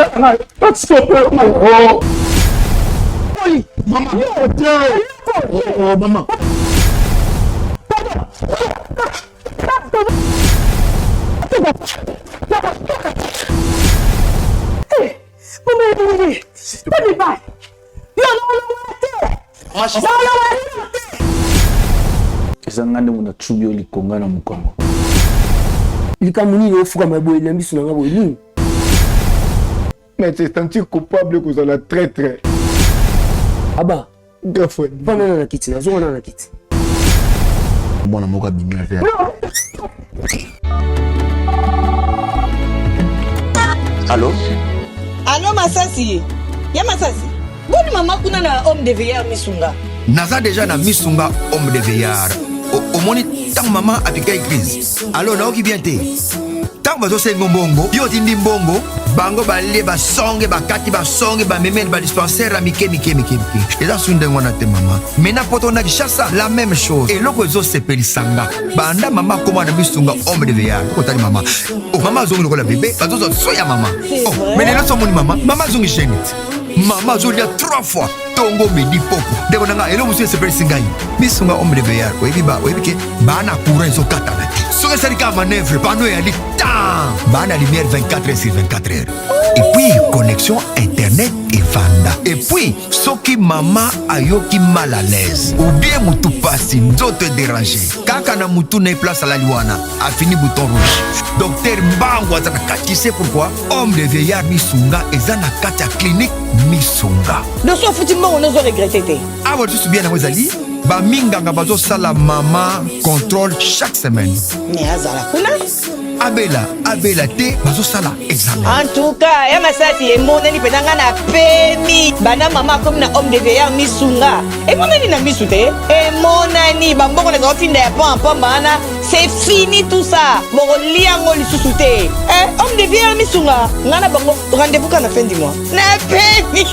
Oh, maman. Oh, maman. Ezangande muna chubio likonga na mukongo. Likamuni yofuka maboye lambisu na ngabo ni. Mais tu es senti coupable que ça la traître. Aba, gaffe. Bana na kiti na zonga na kiti. Mwana moka bimia faire. Allô? Allô Masasi. Ya Masasi. Boni mama kuna na homme de veillard misunga. Naza déjà na misunga homme de veillard. Au moni tant maman a piqué crise. Allô na oki bien te. Tant bazo sengo mbongo, yo tindi mbongo, bango balé ba songe ba kati ba songe ba memel ba dispensaire a mike. Et là sunde ngona te maman. Mena poto na kishasa la même chose. Et loko zo sepeli sanga. Banda maman comment na misunga homme de veillard. Ko tali maman. Oh maman zongi lokola bébé, bazo zo soya maman. Oh, mais les so moni maman, maman zongi génite. Maman zolia 3 fois. Tongo medi poko. Deko nanga elo musu sepeli singai. Misunga homme de veillard. Webi ke bana courant zo kata na te. Soke sarika manœuvre pano ya li temps. Bana lumière 24 heures sur 24 heures. Et puis connexion internet et vanda. Et puis soki maman ayoki mal à l'aise ou bien mutu pasi nzoto déranger. Kaka na mutu na place à la liwana a fini bouton rouge. Docteur Mbango azana kati, c'est pourquoi homme de veillard misunga ezana kati clinique misunga. No so futi mbango no zo regretter te. Ah vous tout bien na wazali. Ba minganga bazo sala maman contrôle chaque semaine. Mais azala kuna Abela te bazo sala examen. en tout cas ya Masasi emonani penanga na pemi bana mama comme na homme de veillard misunga emonani na misu te emonani bambongo na zofinda ya pampa bana c'est fini tout ça boko liango lisusu te homme de veillard misunga ngana bango rendez-vous kana fin du mois na pemi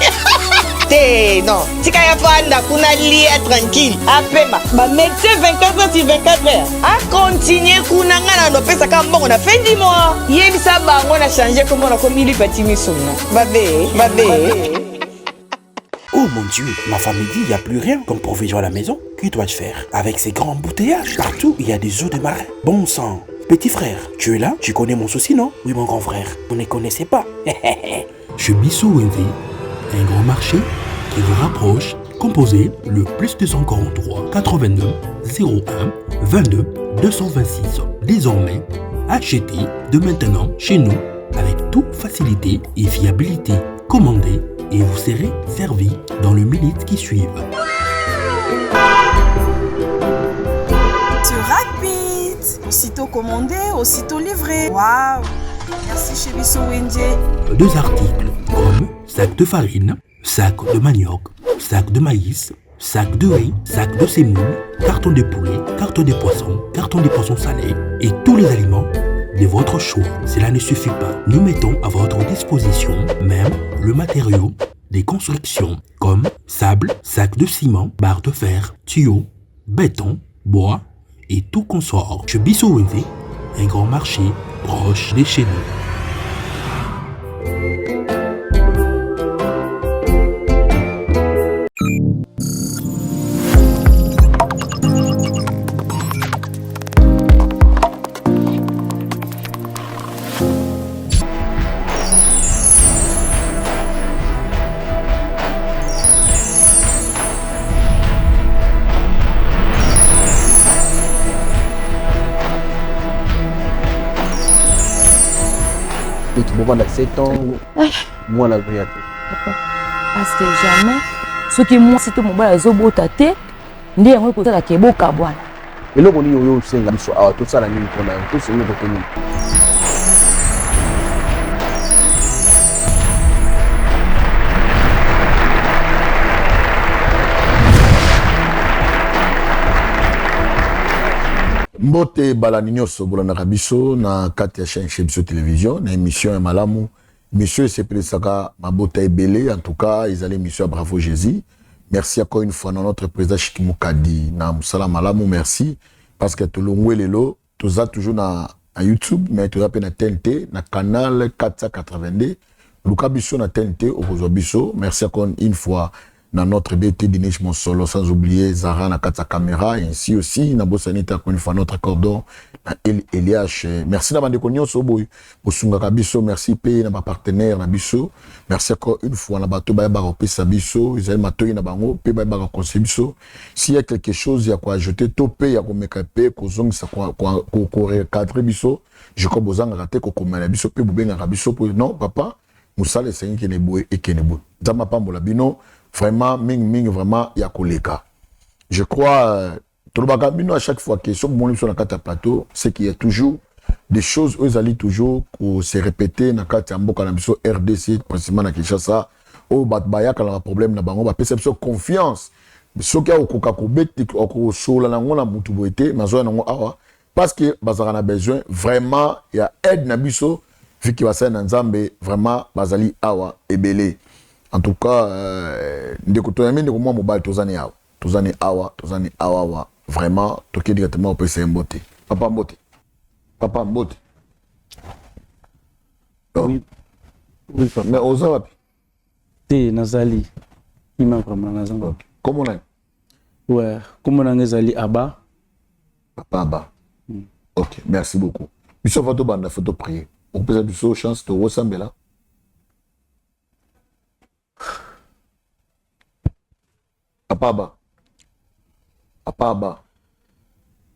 te non tika ya fanda kuna lia tranquille apema ba médecin 24 heures sur 24 heures a continuer kuna ngana no pesa ka mbongo na fin du mois yebisa bango na changer comment na komili petit misuna babe Oh mon Dieu, ma femme me dit il n'y a plus rien comme provision à la maison. Que dois-je faire? Avec ces grands embouteillages, partout il y a des eaux de marin. Bon sang. Petit frère, tu es là? Tu connais mon souci, non? Oui mon grand frère, vous ne connaissez pas. Chez Bissou Wendy, un grand marché qui vous rapproche, composez le plus 243 89 01 22 226. Désormais, achetez de maintenant chez nous avec toute facilité et fiabilité. Commandez et vous serez servi dans les minutes qui suivent. C'est rapide. Aussitôt commandé, aussitôt livré. Waouh. Merci chez Bissou Wendy. 2 articles comme sac de farine, sac de manioc, sac de maïs, sac de riz, sac de semoule, carton de poulet, carton de poissons salés et tous les aliments de votre choix. Cela ne suffit pas. Nous mettons à votre disposition même le matériau des constructions comme sable, sac de ciment, barre de fer, tuyaux, béton, bois et tout consort. Chez Bissou Wendy, un grand marché proche de chez nous. Pendant 7 ans, moi la vie. Parce que jamais, ce qui moi c'était mon bas zobo tate, ndi yango ko sala keboka bwana. Eloko ni yo senga biso awa to sala nini pona to senga ko teni. Mbote balani nyonso bolanda biso na kati ya chaîne chez biso télévision na émission ya malamu monsieur sepelesaka mabota ebele en tout cas ils allaient émission à Bravo Jésus. Merci encore une fois notre président Chikimu Kadi na musala malamu merci parce que to longwe lelo toza toujours na YouTube mais toza pe na TNT na canal 482 Luka Bisso na TNT, Okozo Bisso. Merci encore une fois dans notre BT Dinesh Monsolo, sans oublier Zara na Kata Caméra, et ainsi aussi, Nabo Sanita, encore une fois, notre cordon, Eliash. Merci na Bande Konyo Soboy, Osunga Kabiso, merci P, na ma partenaire, na Bisso. Merci encore une fois, na Bato Baye Baro Pesa Bisso, Isaïe Matoyi na Bango, P Baye Baro Conseil Bisso. S'il y a quelque chose, il y a quoi ajouter, Topé, il y a quoi mekape, Kozong, ça quoi recadrer Bisso, je crois Bozang raté, Kokomela Bisso, P Boubé na Bisso, non, papa, Moussa le Seigneur qui n'est boué et qui n'est boué. Zama Pambola Bino, vraiment, ming, vraiment, il y a koleka. Je crois, tout le bagabino à chaque fois que sur mon livre sur la carte plateau, c'est qu'il y a toujours des choses, eux allaient toujours se répéter dans la carte Mboka na biso RDC, principalement na Kinshasa, au Batbaya quand un problème na bango, ba perception confiance. Ce qui a au Kokakobet, au Sola na ngona mutuboete, mazoya na awa, parce que bazara na besoin vraiment, il y a aide na biso, vu qu'il va faire dans Nzambe, vraiment bazali awa ebele. En tout cas, ndeko toyami ndeko moi mobile tozani awa vraiment toke directement au PC Mbote. Papa Mbote. Oui. Oui, papa. Mais oza wapi? Te nazali. Ima vraiment nazali. Okay. Comment on a? Ouais, comment on a nazali Abba? Papa Abba. OK, merci beaucoup. Biso photo banda photo prier. On peut du so chance de ressembler là. Papa Abba.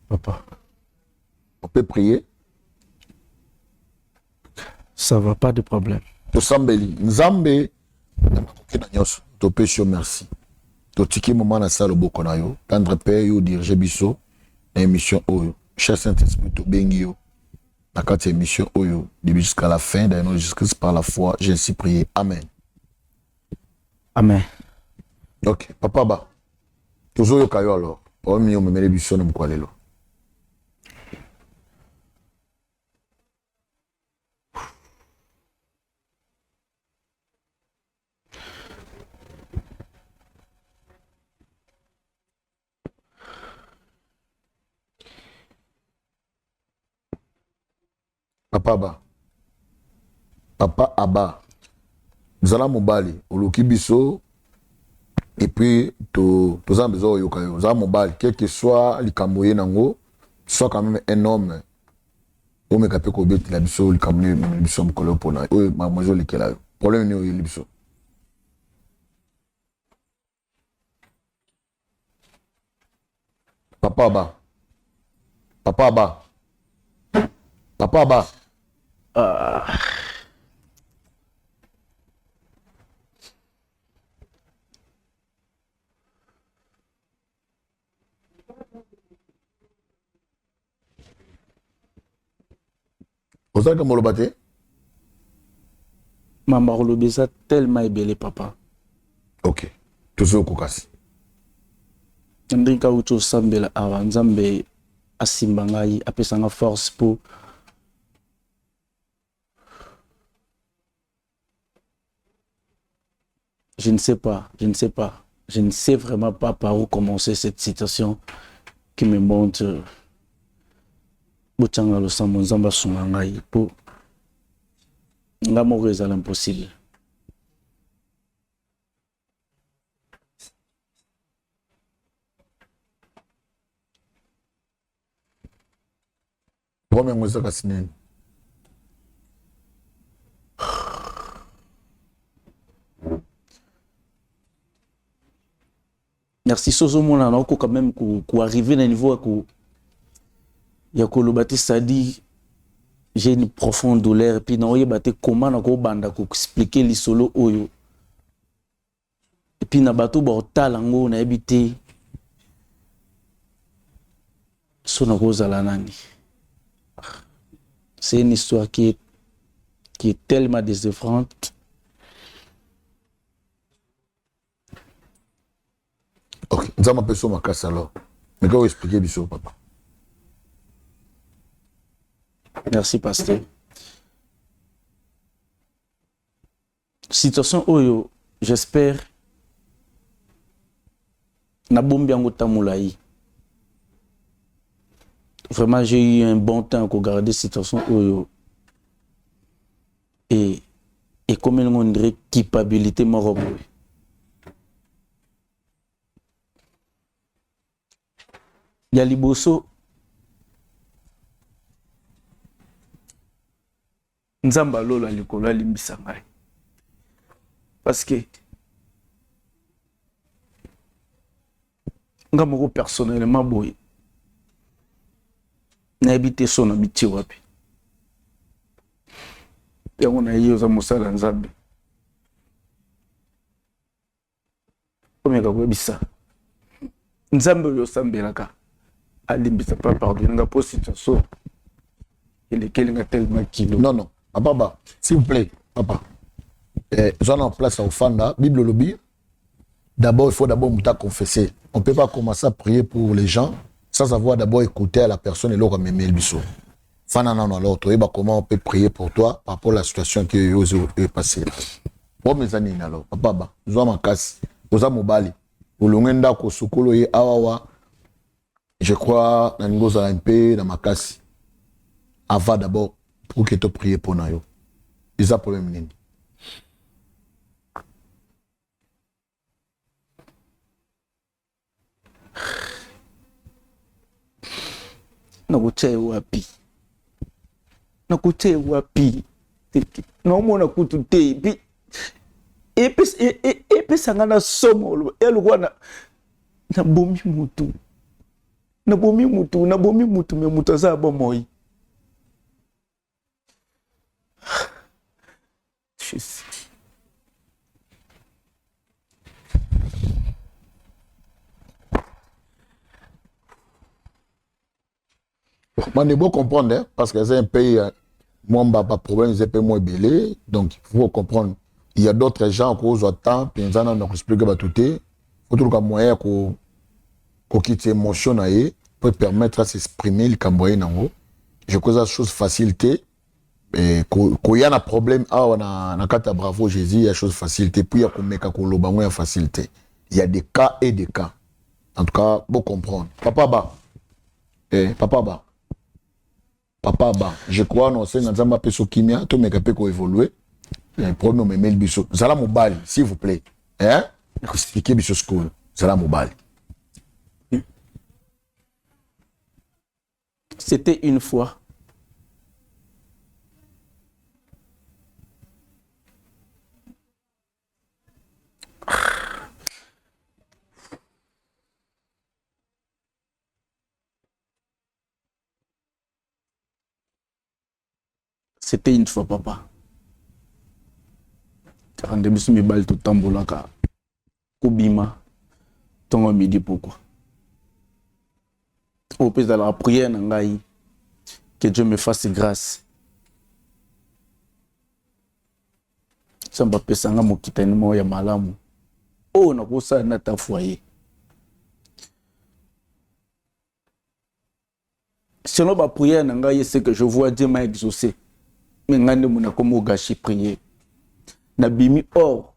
Papa. On peut prier. Ça va, pas de problème. To sambeli. Nzambe. To pécho merci. To tiki moment na salo boko na yo. Tendre père yo diriger biso. Na émission oyo. Cher Saint-Esprit to bengi yo. Na kati émission oyo. Début jusqu'à la fin. D'ailleurs, jusqu'à par la foi. J'ai ainsi prié. Amen. Amen. Ok, papa ba. Toujours yo kayo alors. O mi yo memele biso na mkwalelo. Papa ba. Papa Abba. Zala mobali. Oluki biso. Et puis, tous les besoin yokayo, za mobile, quel que soit l'ikamoye nango, soit quand même un homme. Ou me kapé ko beti la biso l'ikamoye biso mkolo pona. Ou mademoiselle likela. Problème ni o biso. Papa Abba. Oza ka moloba te? Mamba kolobesa tellement ebele papa. Ok. Toujours kokasi. Ndika ucho sambela awa Nzambe asimba ngai apesa nga force pour je ne sais pas. Je ne sais vraiment pas par où commencer cette situation qui me montre Bochanga lo sambo Nzamba sunga ngai po nga moko ezala impossible. Premier mweza kasineni. Merci Soso Mona na ko quand même arriver à un niveau ya kolobati sadi j'ai une profonde douleur et puis na oyebate comment na ko banda ko expliquer li solo oyo et puis na bato ba otalango na ebité so na ko zala nani. C'est une histoire qui est tellement désœuvrante. Ok, nous avons appelé ça ma casse alors. Mais comment expliquer biso papa? Merci pasteur. Situation oyo, j'espère na bombi yango tamulayi. Vraiment, j'ai eu un bon temps pour garder cette situation oyo et comme on dirait culpabilité morobo. Ya liboso nzamba lolo likolo alimbisa ngai. Parce que nga moko personnellement boy na habité son habité wapi. Yango na hiyo za musala nzambe. Omeka kwebisa. Nzambe yo sambelaka. Alimbisa pas pardonner nga pour situation. Il est quelqu'un tellement kilo. Non non, papa, s'il vous plaît, papa. J'en en place à Ofanda, Bible lobby. D'abord, il faut d'abord me confesser. On ne peut pas commencer à prier pour les gens sans avoir d'abord écouté à la personne et leur remémer le biseau. Fana non alors, tu vois comment on peut prier pour toi par rapport à la situation qui est passée. Bon mes amis alors, papa, je ma casse, oza mobali, olongenda ko sukolo ye awawa. Je crois dans ngoza un peu dans ma casse. Avant d'abord pour que tu pries pour nous. Ils ont problème nini. Nakuche wapi naomona kutu te epesanga na somo elokwa nabomi mutu me mutu aza bomoi. On est beau comprendre, hein, parce que c'est un pays, moi, pas problème, c'est un peu moins belé, donc il faut comprendre. Il y a d'autres gens qui ont temps, puis ils ont expliqué tout. Il faut trouver un moyen qu'on quitte l'émotion pour permettre à s'exprimer le Cambodgien. Je crois que c'est une chose facilité. Quand il y a un problème, on a un bravo Jésus, il y a une chose facilité, puis il y a une facilité. Il y a des cas et des cas. En tout cas, faut comprendre. Papa, je crois non c'est nzamba peso kimia to meka pe ko évoluer. Premier me mel biso. Zala mobile, s'il vous plaît. Hein? Expliquez biso school. Zala mobile. C'était une fois. C'était une fois, papa. Quand je suis allé tout tambolaka, Koubima, ton midi pourquoi? Au pays de la prière, que Dieu me fasse grâce. Ça m'a fait sanga mo kitani mo ya malamu. Oh, na kosa na ta foyer. Selon ma prière, c'est que je vois Dieu m'a exaucé. Mais ngande muna komo gachi prier na bimi or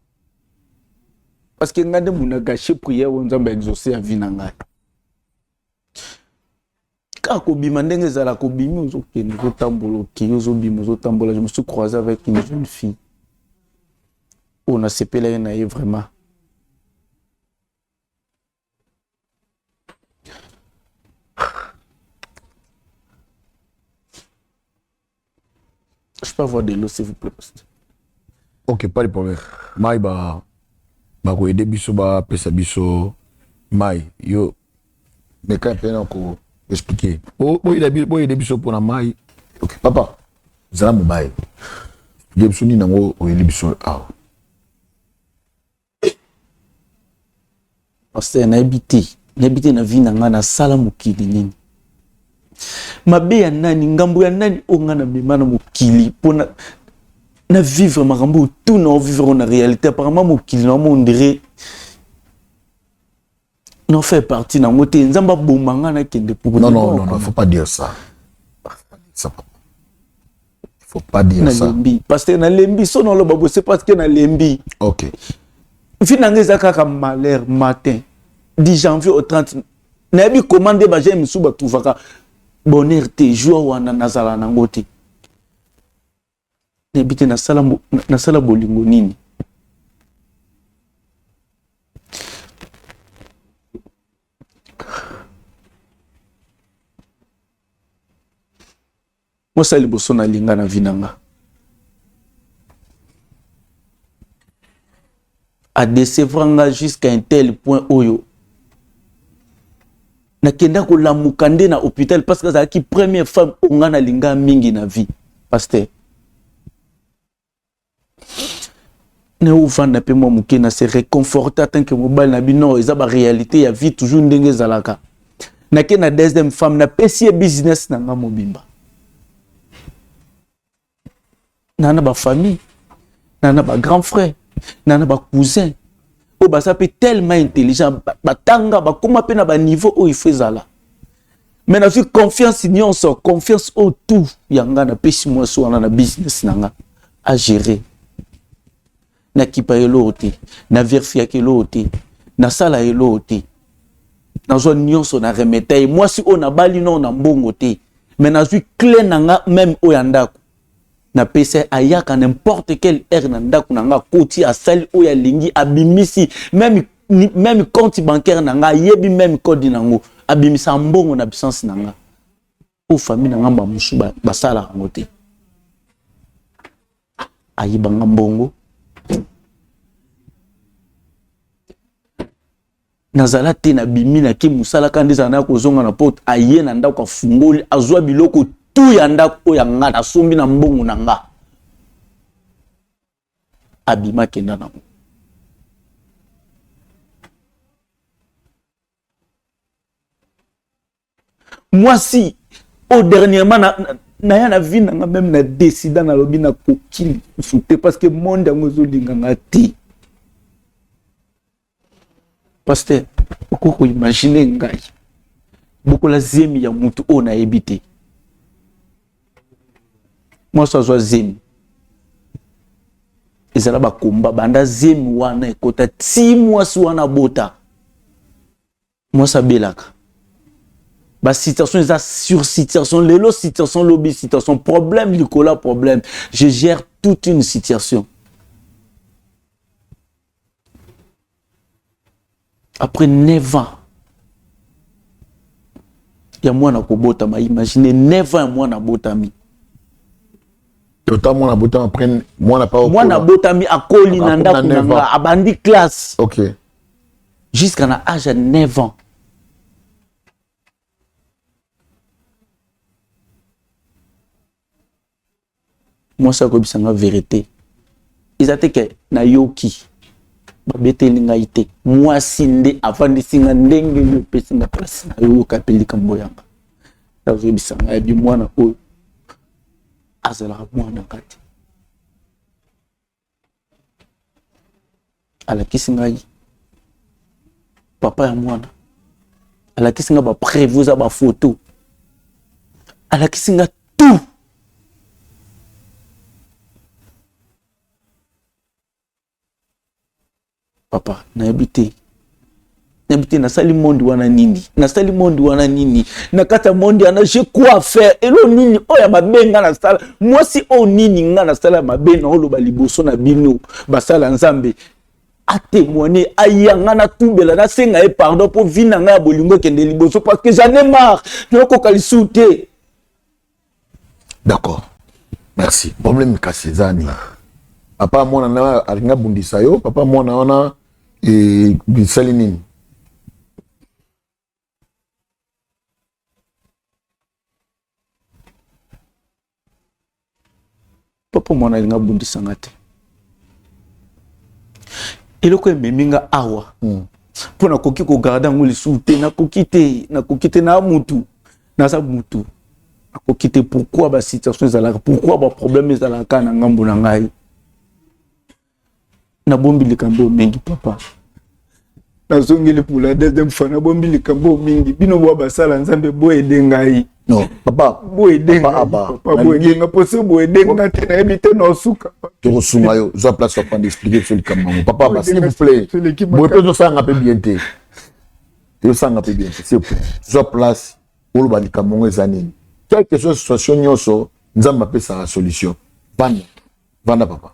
parce que ngande muna gachi prier onzamba exaucer a vie na ngai ka ko bima ndenge zala ko bimi ozokende ko tambola ki ozobima ozotambola. Je me suis croisé avec une jeune fille on a sepelé na vraiment je peux avoir de l'eau, s'il vous plaît. Ok, pas de problème. Mai ba ko aider biso ba pesa biso mai yo mais quand peine ko expliquer. Boy aider biso pour na mai. Ok, papa. Zala mobile. Je biso ni nango o aider biso ah. Parce que na habité na vie na nga na sala mokili nini. Mabe ya nani ngambo ya nani onga na bimana mokili pona na vivre makambo tout na vivre en réalité apparemment mokili na on dirait non fait partie na ngote nzamba bomanga na kende pour non faut pas dire ça. Faut pas dire ça. Parce que na lembi so non lo babo c'est parce que na lembi. OK. Finangeza kaka malheur matin 10 janvier au 30 na bi commander ba j'aime sou ba trouvaka bonheur te joie wana nazala nango te nebite na sala bolingo nini. Moi ça liboso na linga na vinanga. A décevranga jusqu'à un tel point oyo. Na kenda ko la mukande na hôpital parce que ça qui première femme onga na linga mingi na vie. Pasteur. Ne ouvanda pe mo mukena se réconforter tant que mobile na bino eza ba réalité ya vie toujours ndenge zalaka. Na kena deuxième femme na pesi business na nga mobimba. Nana ba famille, nana ba grand frère, nana ba cousin. O ba sape tellement intelligent, ba tanga ba kuma pe na ba niveau où il fait zala. Mais na fi confiance union so confiance au tout yanga na pesi moi so na business nanga à gérer. Na kipa elote, na verifia kelote, na sala elote. Na zo nyonso na remete moi si on a bali non na mbongo te. Mais na zo clé nanga même o yandako. Na pese ayaka n'importe quelle heure na ndako nanga koti asali oya lingi abimisi même compte bancaire nanga yebi même code nango abimisa mbongo na puissance nanga o famille nanga ba musu basala ngote ayiba mbongo nazala te na bimi na ki musala kandiza na kozonga na porte aye na ndako afungoli azwa biloko tout yanda ko yanga na sombi na mbongo nanga abima kenda na moi si au dernièrement na ya na vie nanga même na décida na lobi na kokili souté parce que monde ngozo linganga ti pasteur okoko imaginer ngai beaucoup la zemi ya mutu ona ebité. Moi ça soit zemi ezala ba komba banda zemi wana ekota 6 mois wana bota moi ça belaka ba situation eza sur situation lelo situation lobby situation problème likola problème je gère toute une situation après 9 ans ya mwana kobota ma imaginer 9 ans mwana botami totalement na botami après mwana pa mwana botami akoli na ndako nanga abandi classe OK jusqu'à na âge de 9 ans moi ça ko bisanga vérité izate ke na yoki babeteli ngai te moi sinde afandi singa ndenge yo pesinga place na yo kapelika mboyanga tazo bisanga bi mwana o azala mwana kati ala kisinga papa ya mwana ala kisinga ba prévuza ba photo ala kisinga tout papa na habité na sali monde wana nini na sali monde wana nini na kata monde ana j'ai quoi faire elo nini oya mabenga na sala moi si o nini nga na sala mabena oloba liboso na bino basala nzambe a témoigner ayanga na tumbela na senga e pardon pour vina nga bolingo kende liboso parce que j'en ai marre noko kalisouté. D'accord, merci. Problème kasezani papa mwana na alinga bundisa yo papa mwana wana e bisali nini papa mwana alinga bundisa ngate eloko ememinga awa pona koki ko garder ngoli souté na kokite na mutu na sa mutu akokite pourquoi ba situation ezalaka pourquoi ba problème ezalaka na ngambo na ngai na bombi likambo mingi papa na zongeli pour la deuxième fois na bombi likambo mingi bino bo basala nzambe bo edengai non papa bo edenga papa bo edenga poso bo edenga te na ebite no suka to sunga yo zo place pour expliquer sur le cameroun papa bah, s'il vous plaît bo peut ça nga pe bien te yo sanga pe bien s'il vous plaît zo place pour le cameroun ezani quelque chose situation nyoso nzamba pe sa solution bana Vanda papa.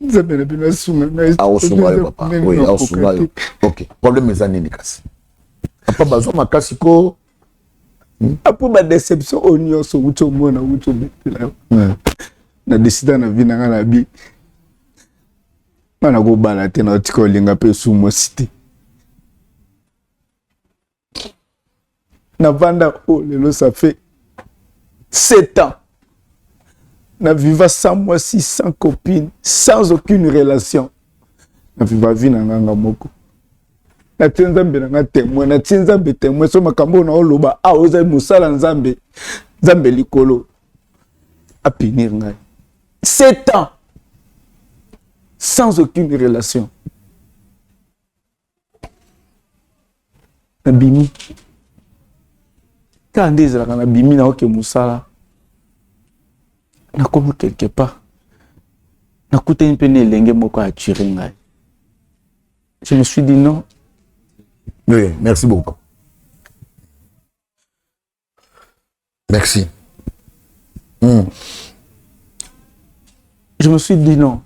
Nzambe na bino asunga ngai. Ah, osunga papa. Oui, osunga. Ok. Problème ezani ni kasi. Papa bazo makasi ko. Apo ba déception onyo so uto mona uto betela. Na décida na vie na nga na bi. Mana go bala te na tiko linga pe sumo cité. Na vanda oh lelo ça fait 7 ans. Na viva sans moi, sans copine, sans aucune relation. Na viva vie na nganga moko. Na tenzambe na nga témoin, na tenzambe témoin so makambo na oloba a oza musala nzambe. Nzambe likolo. A punir ngai. 7 ans. Sans aucune relation. Na bimi. Quand on ezalaka na bimi na oke musala. Na comme quelque part. Na kuta une peine elenge moko a tiré ngai. Je me suis dit non. Oui, merci beaucoup. Merci. Je me suis dit non.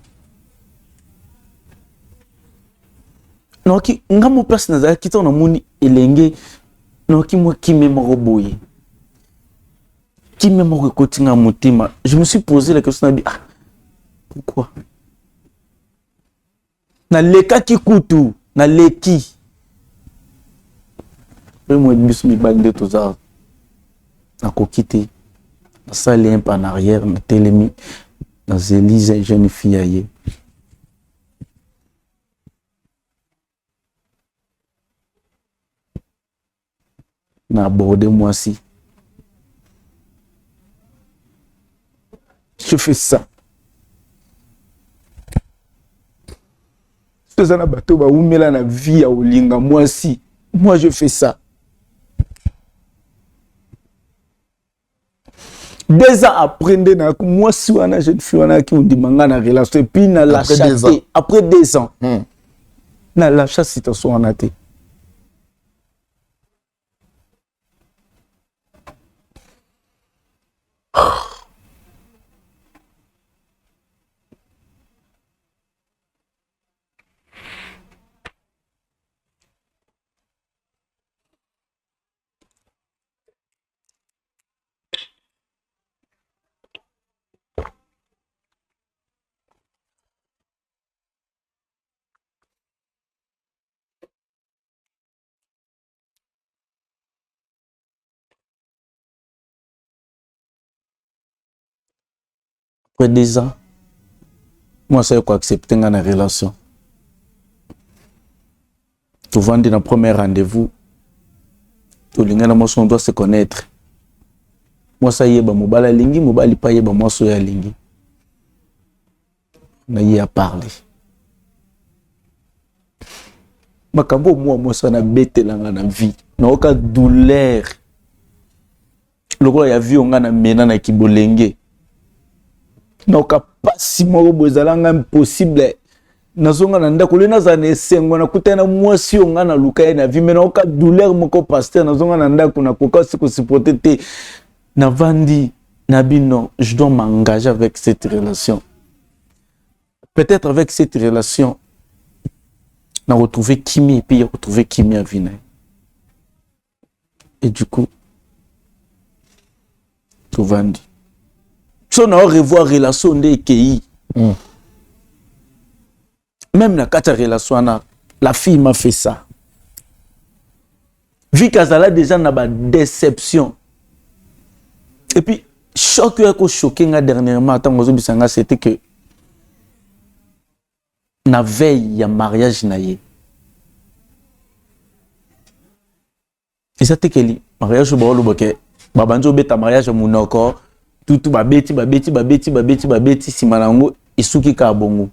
Non, qui nga mo place na qui ton amoni elenge non qui moi qui me roboye. Qui me mo kotinga mutima. Je me suis posé la question ah pourquoi? Na leka ki kutu, na leki. Moi biso mi bande tous ça. Na kokité. Na salé un pas en arrière, na télémi. Na Zélise jeune fille aye. Na abordé moi si. Je fais ça. C'est un bateau ba oumela na vie à olinga moi si. Moi je fais ça. 2 ans après moi si wana jeune fille wana qui on dit manga na relation et puis na la chatte après 2 ans. Na la chasse situation wana té. Après 2 ans, moi, ça quoi accepter une relation. Tu vends dans le premier rendez-vous, tu on doit se connaître. Moi, ça y est, mobile lingi, mobile pas y est, moi, ça y est, lingi. On y a parlé. Makambo, moi, ça n'a bête dans vie. N'a aucun douleur. Le roi y a vu, on a mené na kibolenge. Donc pas si moko bozalanga impossible nazonga na ndako le nazane sengo na kutana mwasi onga na luka na vie mais na ka douleur moko pasteur nazonga na ndako na koka se ko supporter te na vandi na bino je dois m'engager avec cette relation. Peut-être avec cette relation na retrouver Kimi et puis retrouver Kimi à Vina. Et du coup tout vandi. Si on a revoir relation de EKI, même dans la relation, la fille m'a fait ça. Vu qu'elle a déjà une déception. Et puis, choc que j'ai choqué dernièrement, c'était que la veille, il y a mariage. Et c'était que le mariage, mariage, tout babeti si malango isuki ka bongo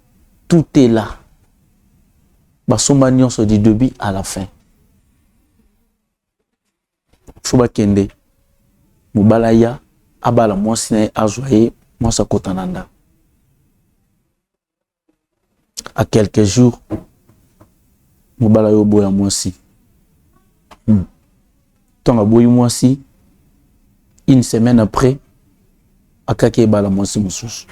tout est là basomba nyonso du début à la fin faut ba kende mobala ya abala mwasi na azoye mwasa kotananda à quelques jours mobala yo boya mwasi tonga boyi mwasi une semaine après akaki ebala mwasi mosusu.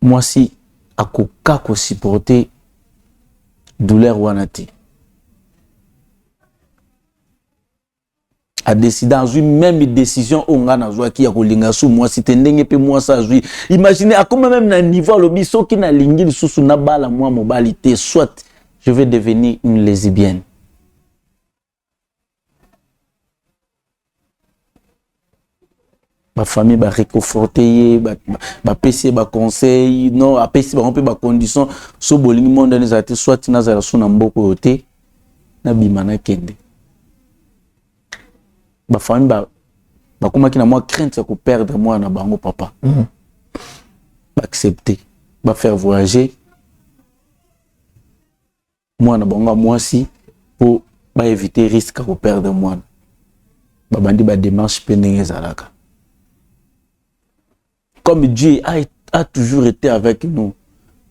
Mwasi akoka ko supporter douleur wana te. A décidé à jouer même décision on a na jouer qui a kolinga sou mwasi te ndenge pe mwasi a jouer. Imaginez à comment même na niveau le biso qui na lingi sous na bala moi mobilité soit je vais devenir une lesbienne. Ma famille va réconforter, va pèser, va conseil, non, à pèser, va remplir, va condition. So bolingi monde les a été soit na zala sou na mboko yote, na bimana kende. Ma famille va comment qui na moi crainte ça que perdre moi na bango papa. Va accepter, va faire voyager. Moi na bango moi si pour va éviter risque que perdre moi. Ba bandi ba démarche pendenge zalaka. Comme Dieu a toujours été avec nous,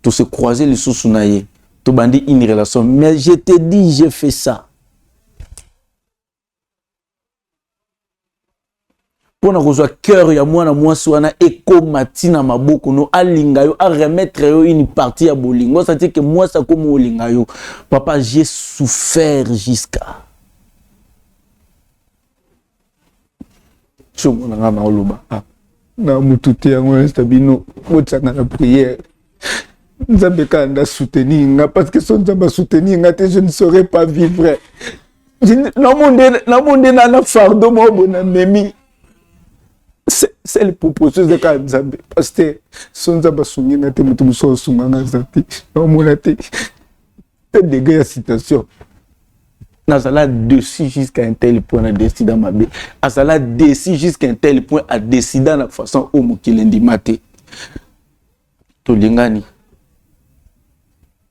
tout se croiser les sous-sounaïs, tout bandit une relation. Mais je te dis, j'ai fait ça. Pour nous rejoindre cœur, il y a moi, soana éco matina maboko no alingayo à remettre une partie à bolingo. Ça dit que moi ça comme olingayo. Papa, j'ai souffert jusqu'à. Je na mututé yango stabino botsanga na prière nzambe kanda soutenir nga parce que son nzambe soutenir nga te je ne saurais pas vivre na monde na fardeau mo bona memi c'est le proposition de ka nzambe parce que son nzambe sungi nga te mutu muso sunga nga zati na mona te dégâts ya situation. Nazala dessus jusqu'à un tel point à décider ma vie. Azala dessus jusqu'à un tel point à décider la façon où Mokilendi maté. Tolingani.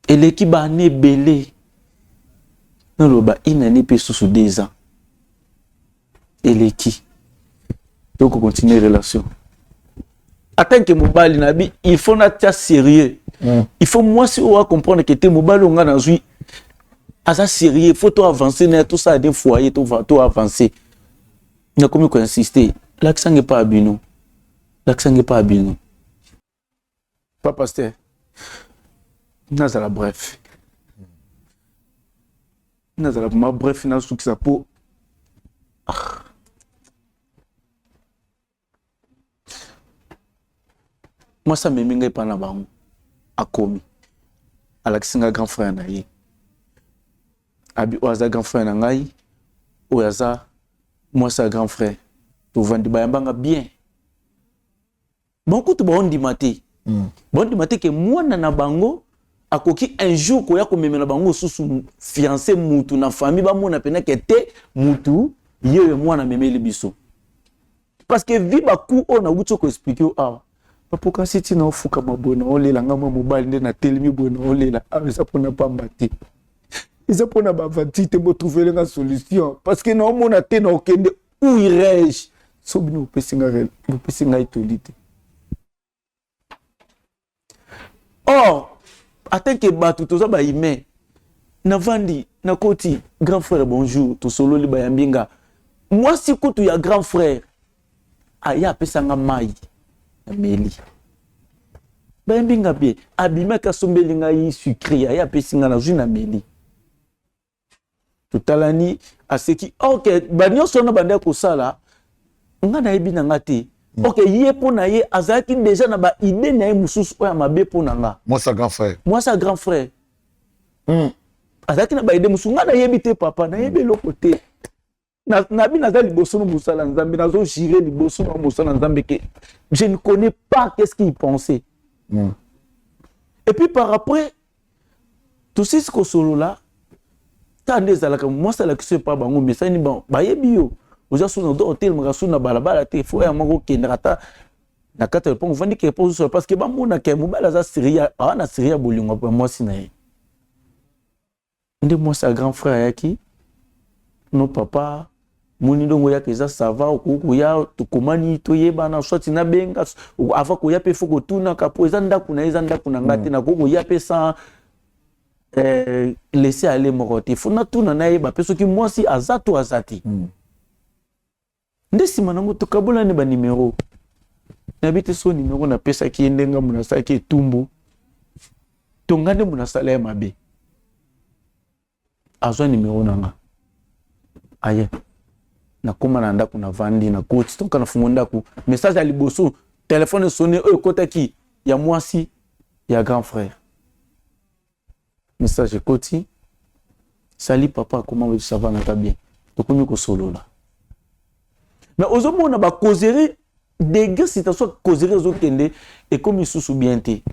Et l'équipe a né belé. Non, le bas, il n'a pas sous 2 ans. Et l'équipe. Donc, on continue la relation. Attends que Mobali Nabi, il faut être sérieux. Il faut moi si on va comprendre que tu es Mobali, on a dans une. À ça sérieux, il faut tout avancer, tout ça des foyers, tout avancer. Il y a comme insister. L'accent n'est pas à Bino. L'accent n'est pas à Bino. Pas pasteur. Nazala bref. Nazala ma bref na sou ça pour. Moi ça me minga pas na bango. Akomi. Alaksinga grand frère na ye. Abi oaza grand frère nangai oaza moi ça grand frère to vandi bayambanga bien bon kutu bon dimate bon dimate que moi na bango akoki un jour ko ya ko memela bango susu fiancé mutu na famille ba mona pena que te mutu yewe moi na memeli biso parce que vi ba ku on a wuto ko expliquer ah papa kasi tina ofuka mabona olela ngama mobali nde na telemi bona olela avisa pona pambati. Ils ont pour avantage pour trouver une solution parce que non mon até na okende où irais-je sobino pesinga itolite. Or attends que batu toza ba ime na vandi na koti grand frère bonjour to solo li bayambinga moi si kutu ya grand frère aya pesanga mai na meli bayambinga bien abima ka sombelinga yi sucré aya pesinga na juna meli. Tout à l'année, à ce qui, ok, banyo sona bande ko sala, nga na ebi na ngati. Ok, yé pour na yé, azaki déjà na ba idée na yé mususu oya mabe pour na nga. Moi ça grand frère. Moi ça grand frère. Azaki na ba idée mususu nga na yebi te papa, na yebi l'autre côté. Na bi na za liboso no musala nzambe na zo girer liboso no musala nzambe que je ne connais pas qu'est-ce qu'il pensait. Et puis par après, tout ce qu'on solo là. Moi ça la question pas bango mais ça ni bon ba yebi yo oza sous dans hôtel magasu na balabala te faut ya moko kendata na kata pont vandi ke pose parce que ba mona ke mobala za Syria na Syria bolingo pa moi sinaye ndé moi ça grand frère yaki no papa moni ndongo ya keza ça va ko ya to komani to yeba na swati na benga ava ko ya pe foko tuna kapo ezanda kuna ngati na ko ya pe sans laisser aller morote faut na tout na naïba parce que moi si azato azati ndesi manango to kabola ne ba numéro na bité so numéro na pesa ki ndenga muna sa ki tumbu to ngande muna sala ya mabe azwa numéro nanga aye na koma na ndako na vandi na koti to kana fungo ndako message ali boso téléphone sonné o kota ki ya mwasi ya grand frère message koti sali papa comment ça va na bien to komi ko solo là mais aux hommes on a ba causerie des gars si tu as causerie aux autres kende et comme ils sous bien té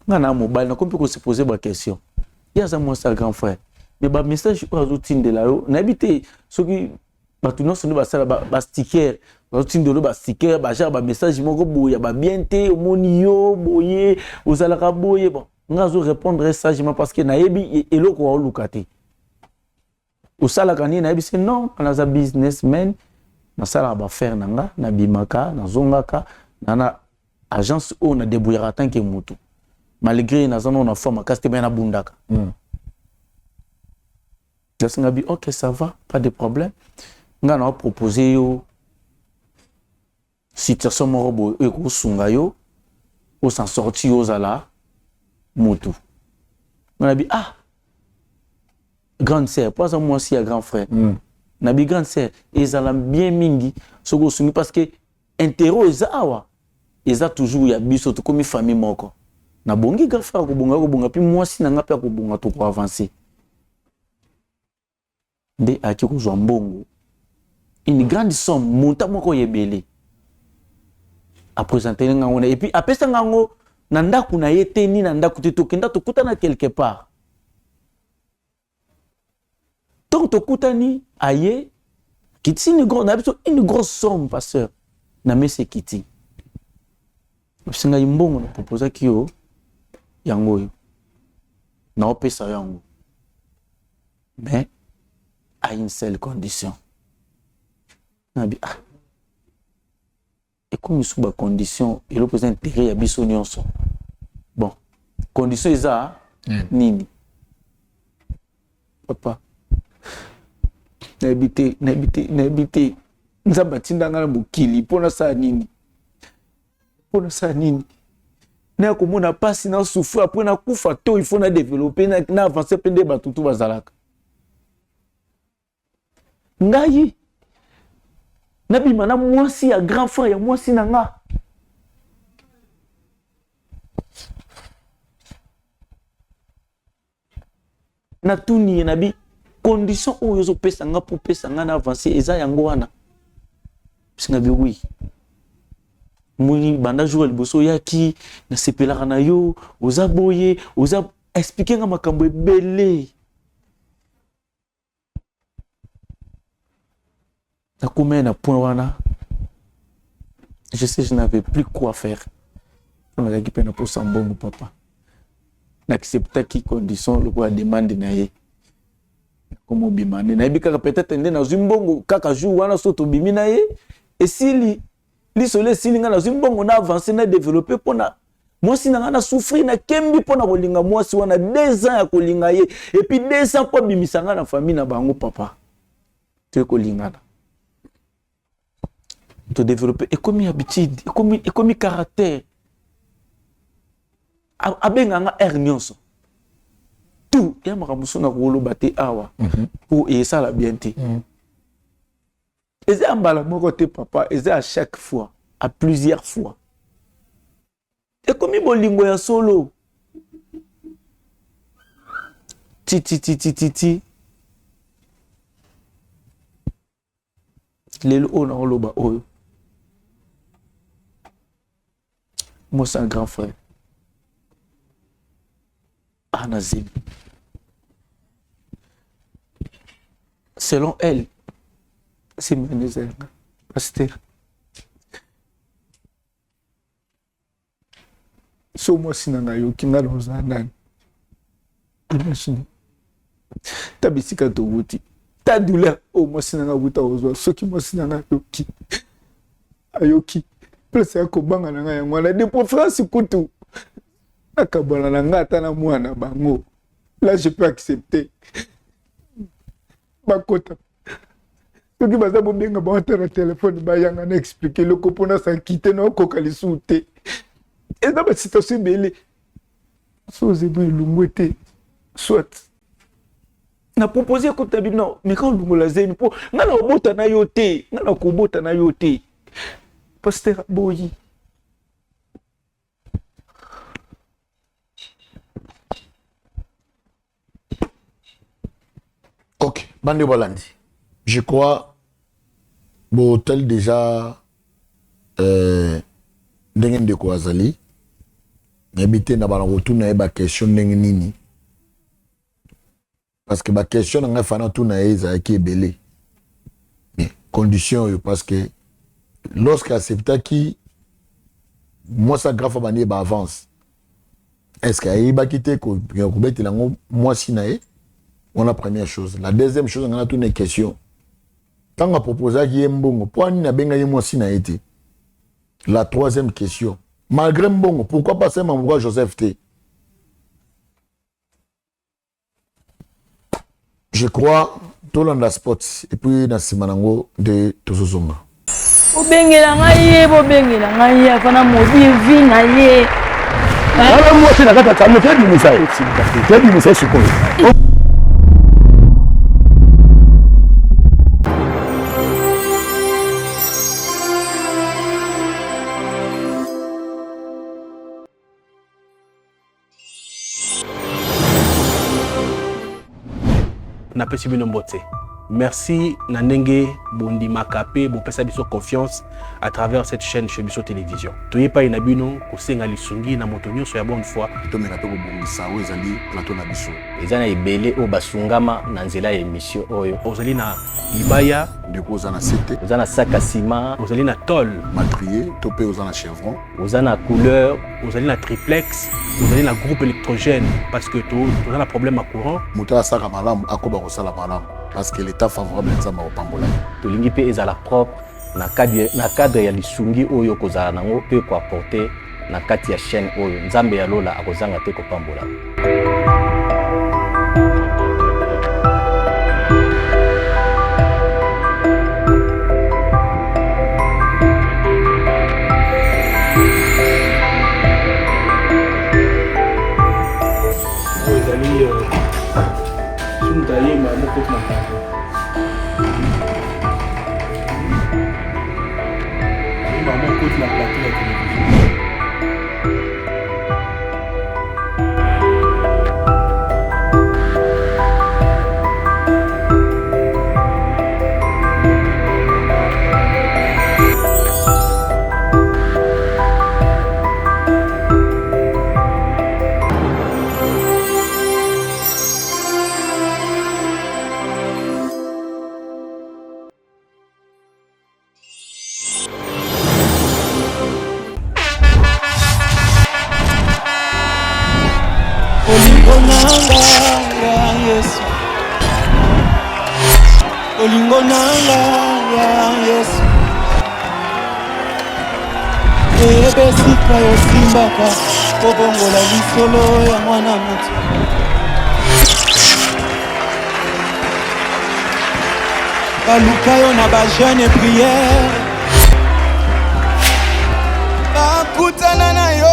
ngana mobile na kompi ko se poser ba question ya za moi ça grand frère mais ba message aux autres tinde là na habité ce qui ba tout non sonné ba sala ba sticker ba tinde lo ba sticker ba ja ba message moko boya ba bien té omoni yo boye ozala ka boye bon ngazo répondre sagement parce que na yebi eloko wa lukate au sala kani na yebi c'est non on a businessman na sala ba faire nanga na bimaka na zongaka na agence o na débrouillera tant que mutu malgré na zona na forme kaste na bundaka donc ngabi OK ça va pas de problème nga na proposer yo situation mo robo e ko sunga yo o s'en sortir yo zala mutu ngabi grande sœur pas à moi si à grand frère nabi grande sœur ezala bien mingi soko sumi parce que intérêt ezawa eza toujours ya biso to comme famille moko na bongi grand frère ko bonga puis moi si na nga pe ko bonga to ko avancer nde aki ko zwa mbongo une grande somme monta moko yebele a présenter ngango et puis apesa ngango na ndaku na yete ni na ndaku te to kenda to kutana quelque part. Donc, tu as aïe, qui une grosse somme, pasteur. Na me se kiti. Si nga imbongo na proposa kiyo, yango yo. Na opesa yango. Mais, à une seule condition. Nabi, et comme il y a une condition, il représente intérêt à biso nyonso. Bon, condition est ça, nini. Papa. Nabité nzamba tindanga na mukili pona sa nini na komona pasi na souffrir après na kufa to il faut na développer na avancer pende batutu bazalaka ngai nabima na mwasi ya grand frère ya mwasi na nga na tuni nabi condition où ils ont pesa nga pour pesa nga na avancer eza yango wana singa bi oui muni banda jour liboso yaki na sepelaka na yo oza boye oza expliquer nga makambo ebele na combien na point wana je sais je n'avais plus quoi faire on a qui na pour sambongo papa na accepter qui condition le quoi demande na ye comme bimane na bika peut-être ndé na zimbongo kaka jour wana soto bimina ye et si li sole si linga na zimbongo na avancer na développer pona moi si na souffrir na kembi pona kolinga moi si wana 2 ans ya kolinga ye et puis 2 ans po bimisanga na famille na bango papa tu kolinga na to développer et comme habitude et comme caractère abenga nga nyonso tout ya makamuso na kolo bate awa pour et ça la bien té et c'est ambala moko te papa et c'est à chaque fois à plusieurs fois et comme bolingo ya solo ti lelo on a loba oyo moi c'est un grand frère Anazim. Selon elle, c'est Manuzel, pasteur. So moi sinanga yo kinga loza nani. Imagine. Tabisika to wuti. Ta douleur au moi sinanga wuta ozo. So ki moi sinanga yoki. Ayoki. Place ya kobanga nanga ya ngwana de pour France kutu. Akabala na ngata na mwana bango. Là je peux accepter. Bakota. soki baza bobenga baota na telefone bayanga na expliquer loko mpona sankite na okoka lisusu te eza basituation ebele so ozema elongo ete soit na propose ekota bino meka olongola zemi mpo nga na obota na yo te nga na kobota na yo te paster aboyi ok bande bolandi je crois botel déjà ndenge ndeko azali nayebi te na bana kotuna ye baquestion ndenge nini parce que baquestion na ngai fana tuna ye ezalaki ebele mais condition oyo parce que lorsque acceptaki mwasi agrafa bani ye baavance est-ce que ayebaki te kobetela yango mwasi na ye wana première chose la deuxième chose ngai natuna question ntango aproposaki ye mbongo mpo anini abenga ye mwasi na ye te la troisième question malgré mbongo pourquoi pas sema mokwa Joseph te je crois tolanda sport et puis na nsima nango nde tozozonga bobengela ngai ye afana modi vi na ye ala mwasi na kati ya tamo tebimisa ye sikoyo napesi bino mbote. Merci Nanenge Bondi Makape, bon pesa biso confiance à travers cette chaîne chez Biso Télévision. Toye pa inabino kosenga lisungi na motonyo so ya bonne foi. To meka to bongisa o ezali plateau na biso. Ezana ebele o basungama na nzela ya émission oyo. Ozali na Ibaya, ndeko ozana cité. Ozana saka ciment, ozali na tol, matrier, to pe ozana chevron. Ozana couleur, ozali na triplex, ozali na groupe électrogène parce que to ozana problème à courant. Muta saka malamu akoba ko sala malamu. Parce que l'état favorable nzamba opambola tolingi pe ezala propre na cadre ya lisungi oyo kozala nango pe ko apporter na kati ya chaîne oyo nzambe ya lola akozanga te kopambola Olingo nanga ya Yesu ebesika yosimbaka kobongola lisolo ya mwana moto baluka yo na bajeune prière bakutana na yo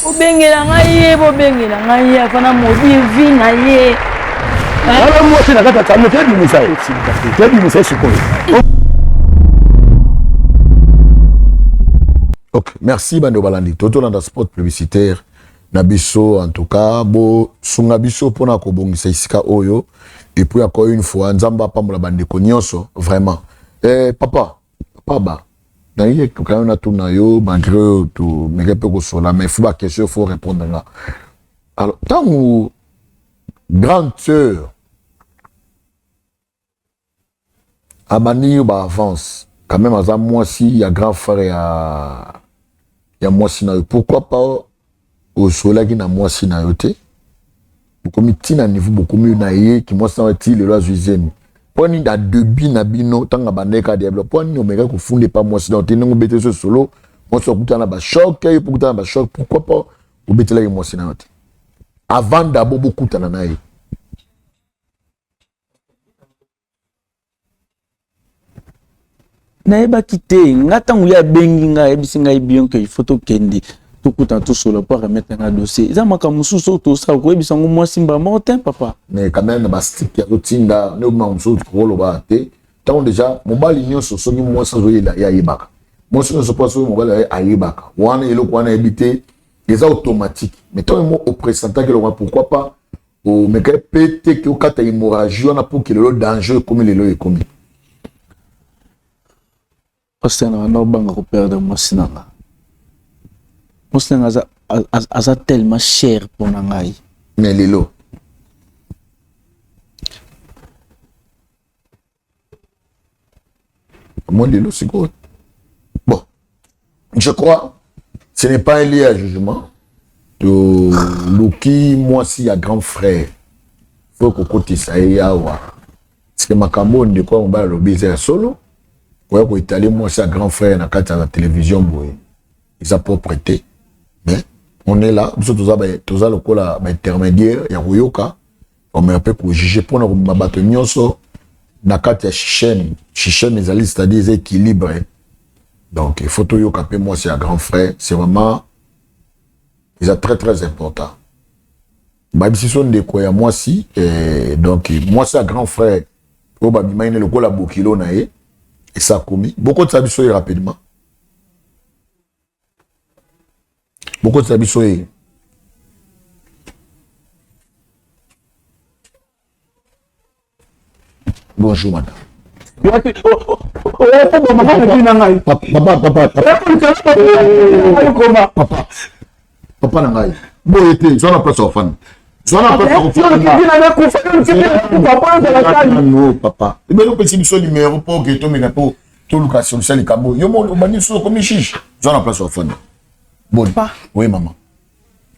bobengela ngai ye afana modi vi na ye ala mwasi na kati ya tamo tebimisa ye sikoyo. Ok, merci bande balandi toto na spot publicitaire na biso en tout cas bo sunga biso pona ko bongisa isika oyo et puis encore une fois nzamba pambola bande ko nyonso vraiment papa na yé quand on a tout na yo malgré tout mais peu ko sola mais faut pas question faut répondre là alors tant ou grande sœur Amani ba avance quand même à moi si il y a grand frère ya moi si na pourquoi pas au soleil qui na moi si na yote beaucoup mitina niveau beaucoup mieux na yé qui moi ça ti le loi juizemi poni da debi na bino tanga bandeka diable poni omeka ko funde pas moi si na tengo bete ce solo moi so kutana ba choc et pour kutana ba choc pourquoi pas au betela moi si na yote avant d'abord beaucoup kutana na yé nayebaki te nga ntango ye abengi nga ayebisi ngai bien ke il faut tokende tokuta tosolo po remettre nga dossier eza makambo mosusu oyo tosala koyebisa ngo mwasi mbala moko te papa mais quand même bastike ya kotinda nde obima mosusu koloba te ntango déjà mobali nyonso soki mwasi azoyela ye ayebaka mwasi nyonso mpo soki mobali ayebaka wana eloko wana ayebi te eza automatique mais ntango mo opresentaki eloko pourquoi pas omeka pe te ke okata hémorragie wana mpo ke lelo danger ekomi lelo ekomi paster na banda obanga koperdre mwasi na nga mwasi na nga aza tellement cher mpo na ngai mais lelo moi lelo sikoyo bon je crois ce n'est pas lié à jugement de Luki mwasi ya grand frère faut kokotisa ye awa parce que makambo ndeko mobala lobi eza ya solo koya koetale mwasi ya grand frère na kati ya la télévision boye eza propreté mais on est là biso toza lokola baintermédiaire ya koyoka omeka mpe kojuge mpona kobima bato nyonso na kati ya chichene ezali c'est-à-dire eza équilibre donc il faut toyoka mpe mwasi ya grand frère c'est vraiment eza très très important babisi so ndeko ya mwasi donc mwasi ya grand frère oyo babima ine lokola bokilo na ye esa komi bokotisa biso ye rapidement bokotisa biso ye bonjour madame papa na ngai boye te zwana place ofana zwana place ofana no papa ibelo pesi biso numéro po ke to mena po to location sali kambo yo mo obani so comme chiche zwana place ofana bon oui maman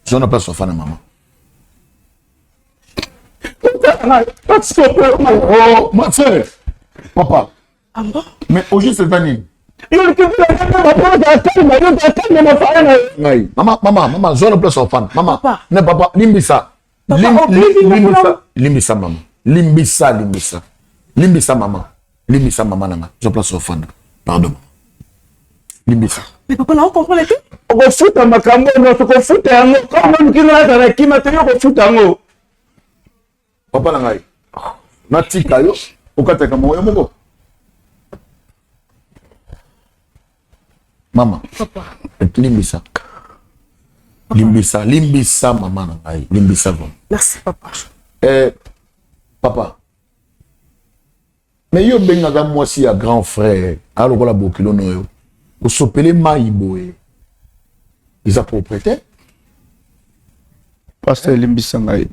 zwana place ofana maman oh ma sœur papa mais au juste cette année Maman, zone place of fun. Maman, ne papa, limbisa. Limbisa, maman. Limbisa, maman. Limbisa, maman, nana. Zone place of fun. Pardon. Limbisa. Mais papa, là, on comprend les filles. On va foutre ma cambo, on va foutre un mot. Comment qui n'a pas qui m'a tenu, on va foutre un mot. Papa, nangai. Natika yo. Okateka mo yo moko. Maman, papa. Limbisa. Limbisa, maman. Limbisa, bon. Merci, papa. Papa. Mais yo bengaga moi si à grand frère. Alors voilà bokilo no yo. Au sopele maïboé. Ils a propriété. Pasteur Limbisa ngai.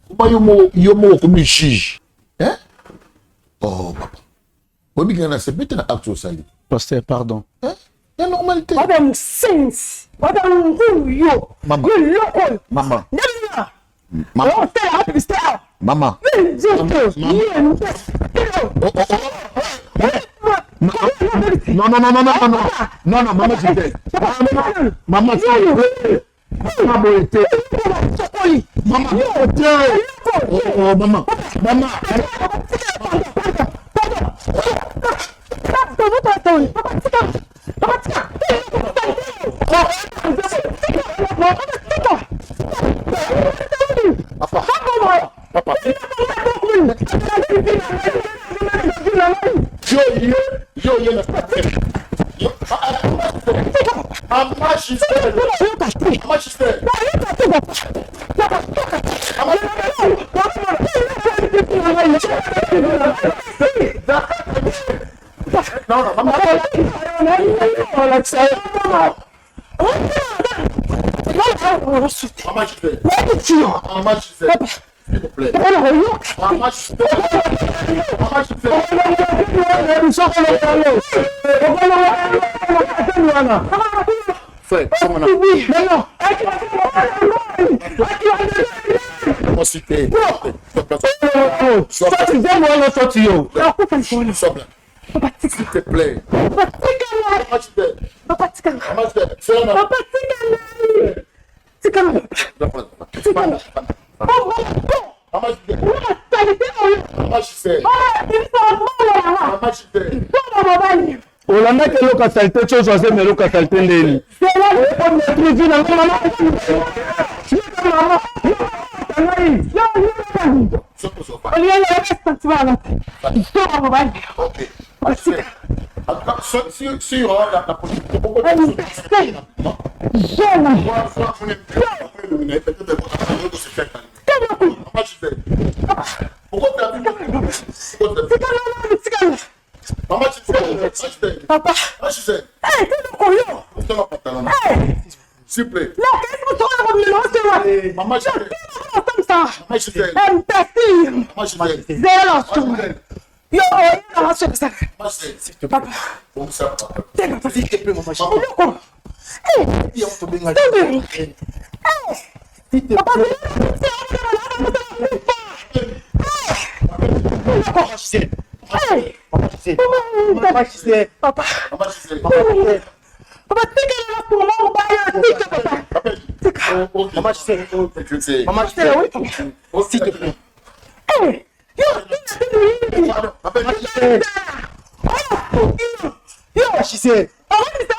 Comment yo mo comme juge. Hein? Oh papa. Obi gana se peut un acte au sali. Pasteur, pardon. Hein? La normalité. Madame Sens. Madame Rouyo. Maman. Maman. Maman. Maman. Non, maman, je t'aide. Maman, Papa. S'il vous plaît. S'il te plaît. mobali. Olanda ke loka salté chose ose me loka salté ndeni. C'est là on me privé na maman. Papa. S'il vous plaît. Là, qu'est-ce que tu as remis? Maman, je Papa, pour moi, on va Maman, je sais. Maman, je sais, oui. S'il te plaît. Hey! Yo, je sais. S'il te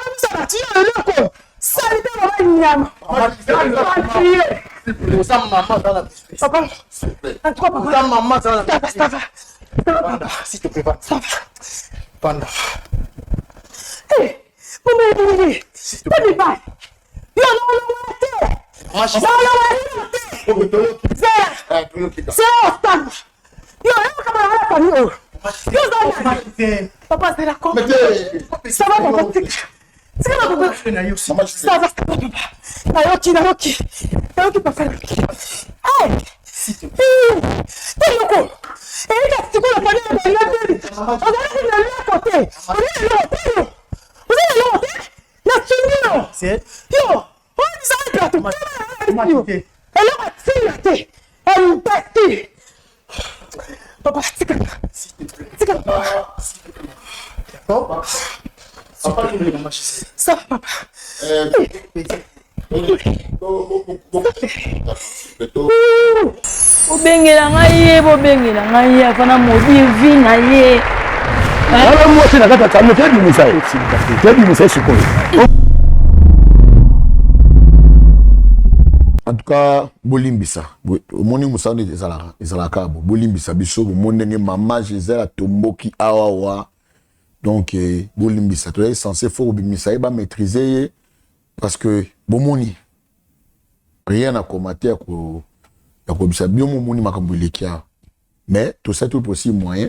plaît, Panda. Hey! S'il te plaît. Papa, c'est d'accord. Ça va, papa. C'est quoi, papa? Ça va, papa. Nayoki, papa. Hey! S'il te plaît. T'es loco. Et là, c'est quoi la famille de la famille? On a le côté. On est là, vous avez l'autre, la chimie, c'est yo, on est là, tout. Elle a tiré, elle est partie. Papa, c'est comme d'accord? Ça, papa. Bobengela ngai afana modi vi na ye. Alors moi c'est la carte ça me fait du message. C'est du message quoi. En tout cas, bolimbisa. Moni musani ezalaka bolimbisa biso monene maman Gisèle Tomboki awawa. Donc bolimbisa tu es censé faut bimisa ba maîtriser parce que bomoni rien à commenter à ko bisa bien moni makambo lekia. Mais tout ça tout possible moyen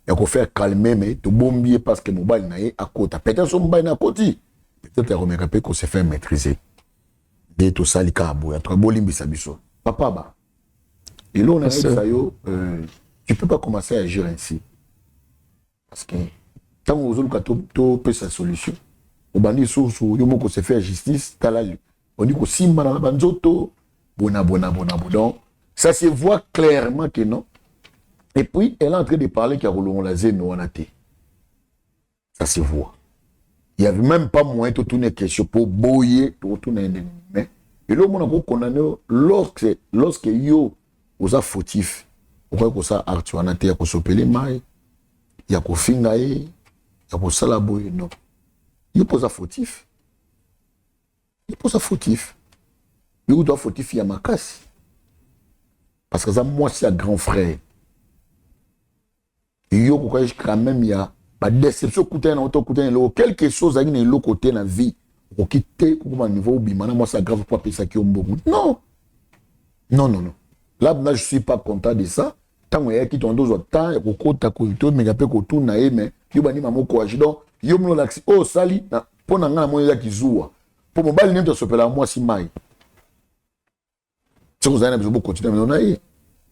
il faut faire calmer mais tout bombier parce que mobile naé à côté peut-être son mobile na côté peut-être remettre peu qu'on se fait maîtriser de tout ça li kabo ya trois bolimbisa biso papa ba et là on a ça yo tu peux pas commencer à agir ainsi parce que tant aux autres to peut sa solution au bandi sous yo moko se faire justice talali on dit que simba na banzoto bona donc ça se voit clairement que non. Et puis, elle est en train de parler qu'il y a la zéno en athée. Ça se voit. Il n'y avait même pas moyen de tourner question pour boyer, de retourner un mais et là, on a condamné lorsque yo aux fautif. Pourquoi que ça Arthur en athée, il y a qu'on s'opéler maille, il y a qu'on fingaye, il y a qu'on salaboye, non. Il pose à fautif. Il pose à fautif. Il doit fautif, il y a ma casse. Parce que ça, moi, c'est un grand frère. Yo quand même il y a pas déception côté na auto côté là quelque chose à une l'autre côté na vie au quitter au niveau bimana moi ça grave pas penser qui ont beaucoup non là je suis pas content de ça tant il y a qui ton deux temps au côté ko mais après ko tout na mais yo bani mamo ko donc yo mno la oh sali na pona ngana mo ya kizua pour mon bal n'importe sopela moi si mai tu vous avez besoin de continuer mais on a eu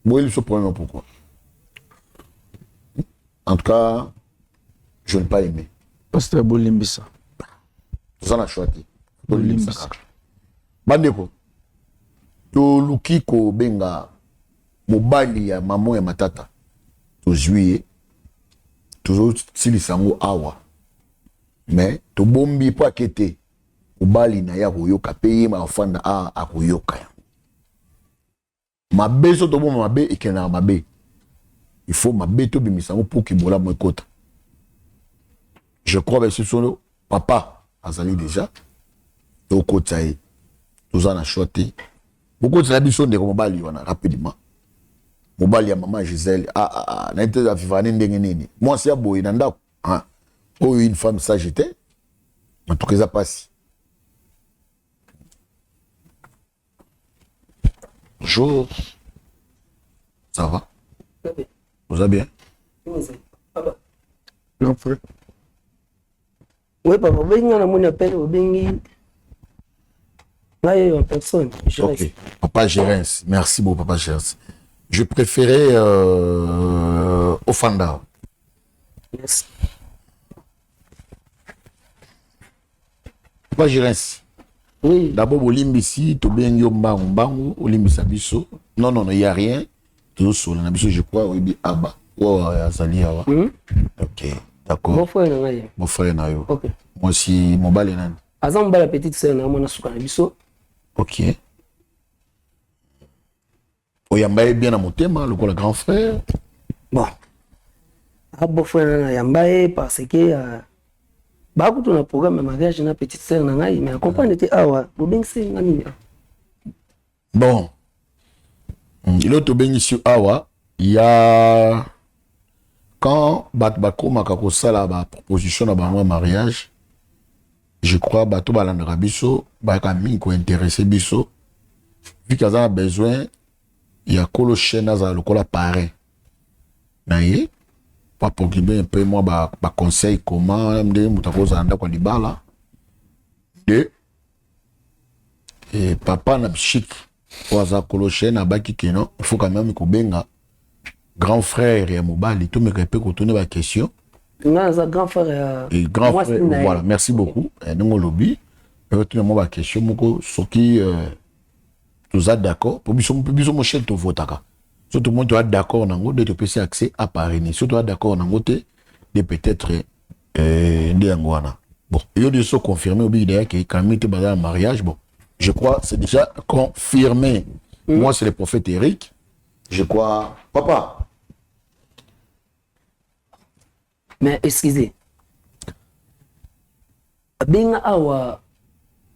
bon il se problème pourquoi. En tout cas, je n'ai pas aimé. Pasteur Bolimbisa. Ça n'a choisi. Bolimbisa. Bandeko. To lukiko benga mobali ya maman ya matata. To juillet. Toujours silisango awa. Mais to bombi pa kete. Mobali na ya koyoka peye ma ofanda a koyoka. Mabe so to bomba mabe ekena mabe. Il faut ma bête au bimisango pour qu'il bola mon côté. Je crois que c'est son papa, Azali déjà. Au côté, tout ça, on a choisi. Beaucoup de la mission de Mobali, on a rapidement. Mobali, maman Gisèle, n'a été à vivre en moi, c'est à Boy, Nanda. Oh, une femme sagittaire. En tout cas, ça passe. Bonjour. Ça va? Vous allez bien? Grand frère. Oui, papa, vous avez mon appel, vous avez en personne. Ok. Papa Gérens. Merci beaucoup, Papa Gérens. Je préférais Ofanda. Merci. Papa Gérens. Oui. D'abord, Olimbisi, Tobengi Ombango, Olimbisa Bisso. Non, il n'y a rien. Tout seul. Je crois, oui, Abba. Oh, Azali Awa. Ok, d'accord. Mon frère Nayo. Mon frère Nayo. Ok. Moi aussi, mon bal est nan. Azam la petite sœur Nayo Souka Bisso. Ok. Oyambaye bien à mon thème, le grand frère. Bon. Mon frère Yambaye parce que beaucoup de programme de mariage na petite sœur Nayo, mais accompagne était awa. Bon. Il est bien ici awa. Il y a quand Batbako Makako la proposition de mariage, je crois Bato Balandra Bisso, Bakami ko intéressé Bisso. Vu qu'il y a besoin, il y a Kolo Chenaza le Kola parrain. Naye, pas pour qu'il un peu moi ba conseil comment de Moutako Zanda kwa libala. De et papa na chic pour za Kolo Chena baki keno, il faut quand même ko benga grand frère et Mobali, tout me répète qu'on tourne la question. Grand frère. Et grand frère, voilà, merci beaucoup. Et nous, lobby, retournez-moi la question, ce qui nous a d'accord. Pour nous, mon chef, tu votes. Si tout le monde est d'accord, on a de PC accès à Paris. Si tu es d'accord, on a de peut-être Ndiangwana. Bon, il y a des choses confirmées au Bidéa qui est quand même un mariage. Bon, je crois c'est déjà confirmé. Moi, c'est le prophète Eric. Je crois. Papa. Mais excusez. Benga awa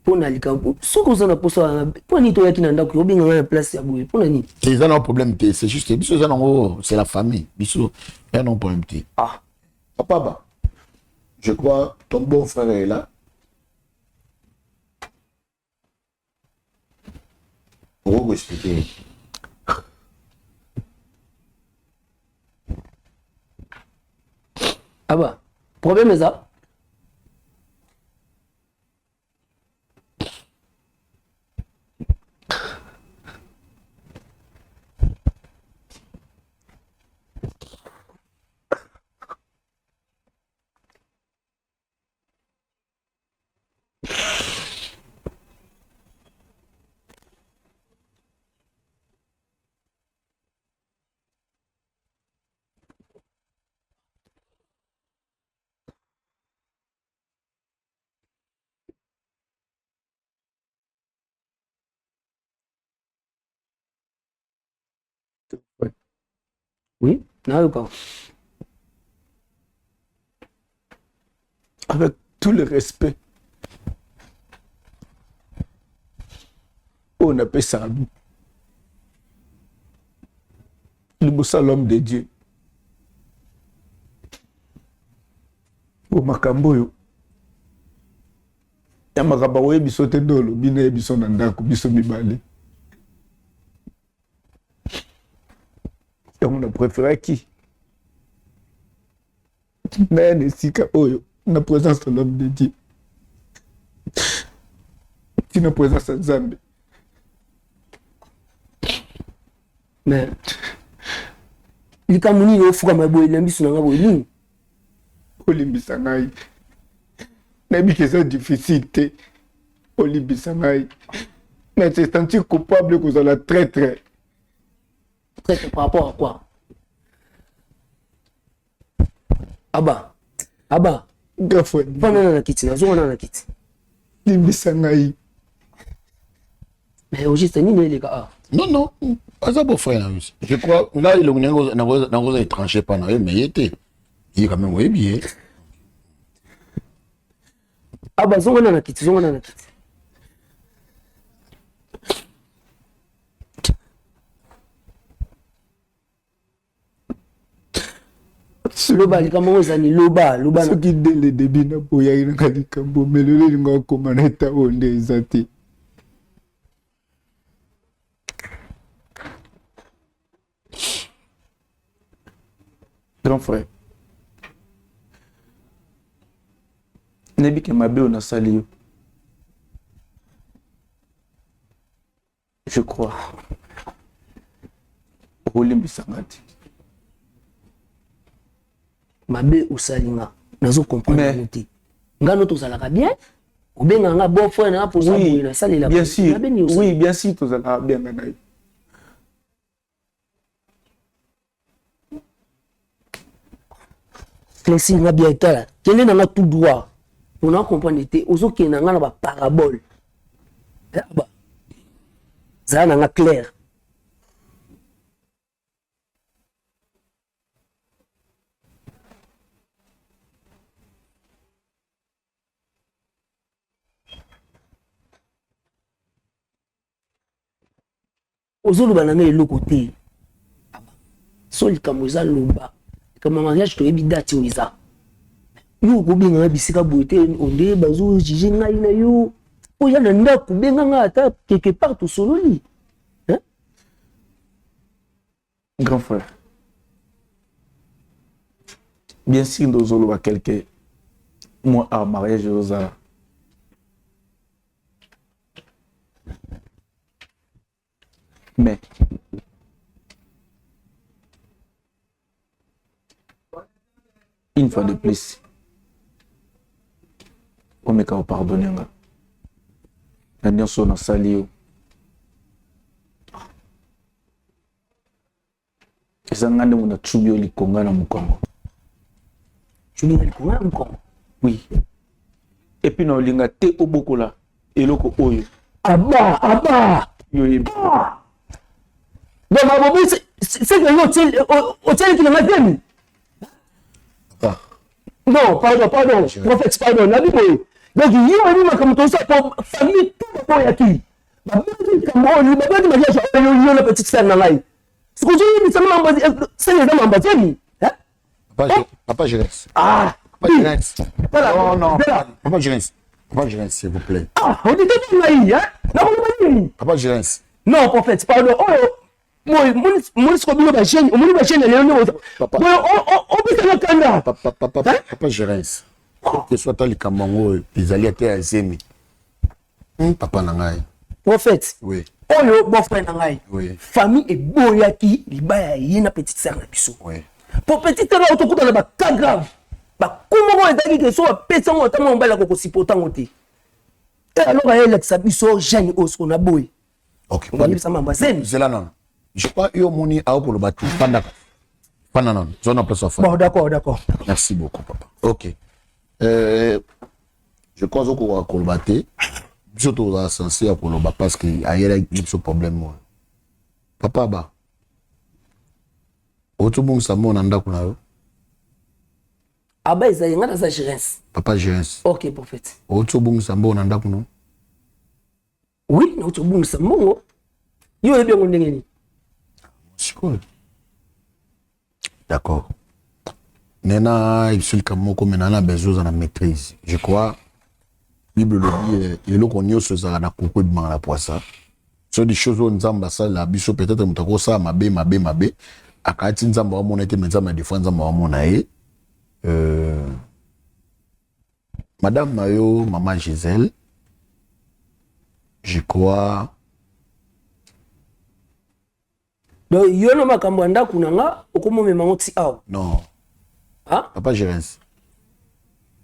pona likambo. Soko zana posa poni to yaki nanda ko benga na place ya boye. Pona ni. C'est un problème, c'est juste biso ça c'est la famille. Biso il y a un problème. Ah. Papa ba. Je crois ton bon frère est là. Pour vous expliquer. Ah bah, problème est ça. Oui, non, pas. Avec tout le respect, on appelle ça le Moussa, l'homme de Dieu. Au Makamboyo, il y a Makabawe bisote dolo, bine bison nandako, biso mibale. On a préféré qui? Mais Sika Oyo, la présence de l'homme de Dieu. C'est la présence de Zambé. Mais, il y a un peu de fou à ma boue, il y a un peu de Olimbisangai. N'est-ce que c'est difficile, Olimbisangai. Mais c'est senti coupable que vous allez traître. Traître par rapport à quoi? Abba. Gafoué. Pendant la quitte, la quitte. Olimbisangai. Mais au juste, ni les gars. Non. Pas un beau frère. Je crois, là, il est étranger pendant eux, mais il était. Il est quand même oui bien. Aba zonga na kiti, zonga na kiti. Loba likambo zani loba na. Soki dès le début na boya ina likambo melele linga koma na ta onde ezati. Grand frère. Nebi ke mabe on a sali. Je crois. Olimbi sangati. Mabe usalinga. Nazo comprendre muti. Ngano to salaka bien. Obenga nga bon frère na posa boye na sali la. Bien sûr. Oui, bien sûr to salaka bien na. Clécy nga bien etala. Kende na nga tout droit. On a comprendre te ozo kena nga na ba parabole. Ba. Ça na nga clair. Ozoluba na nga eloko te. So likambo eza loba. Comme mariage to ebi date oiza. Yo ko binga bisika boite onde bazo jije ngai na yo. O ya na ndako benga nga ata quelque part to sololi. Hein? Grand frère. Bien sûr nous ozoluba quelqu'un. Moi à mariage oza. Mais une fois de plus, on me pardonner. On a sali. Et ça n'a pas chubio li konga na mukongo. Chubio li konga na mukongo. Oui. Et puis na linga te obokola eloko oyo. Aba. Yo yebi. Donc c'est que hôtel qui n'a pas fait. Non, pardon, prophète, pardon, la Bible. Donc, il y a un comme tout ça pour famille, tout le monde qui. Ma mariage, il y a une petite scène dans l'ail. Ce que je dis, c'est les hommes en baptême. Papa Gérès. Ah, Papa Gérès. Non, Papa Gérès. Papa Gérès, s'il vous plaît. Ah, on dit que tu l'as hein? Papa Gérès. Non, prophète, pardon. Moi, Papa Gérès. Que soit à l'Ikamango, les alliés à Zemi. Papa Nangai. Prophète. Oui. Oyo, bon frère Nangai. Oui. Famille est boyaki, libaya yena petite sœur na biso. Oui. Pour petite sœur auto kuta na ba cas grave. Ba comment on ezaki que so pesa ngo tama mbala ko sipota ngote. Et alors elle que ça biso jeune osko na boy. OK. On va dire ça mamba zen. C'est là non. Je crois que Yomoni a pour le bateau. Pendant non. Zone en place. Bon, d'accord. Merci beaucoup, papa. OK. Je crois qu'on va le bateau. Surtout, on va censé pour le bateau parce qu'il y a ce problème. Papa, bah. Autobus, ça m'a dit qu'on a. Ah, bah, ça y est, ça Gérès. Papa Gérès. OK, prophète. Autobus, ça m'a dit qu'on a. Oui, autobus, ça m'a dit. Yo, est bien, on est d'accord. Nena, il se comme comme nana besoin de maîtrise. Je crois. Bible le dit, il est qu'on y a ce ça na beaucoup de mal à poisson. Sur des choses où nous avons ça la biso peut-être mutako ça mabe. Akati nzamba wa mona ete menzama défense nzamba wa mona Madame Mayo, maman Gisèle. Je crois. Donc, il y a un makambo anda kunanga, okomo me mangoti aw. Non. Ah? Papa Gérès.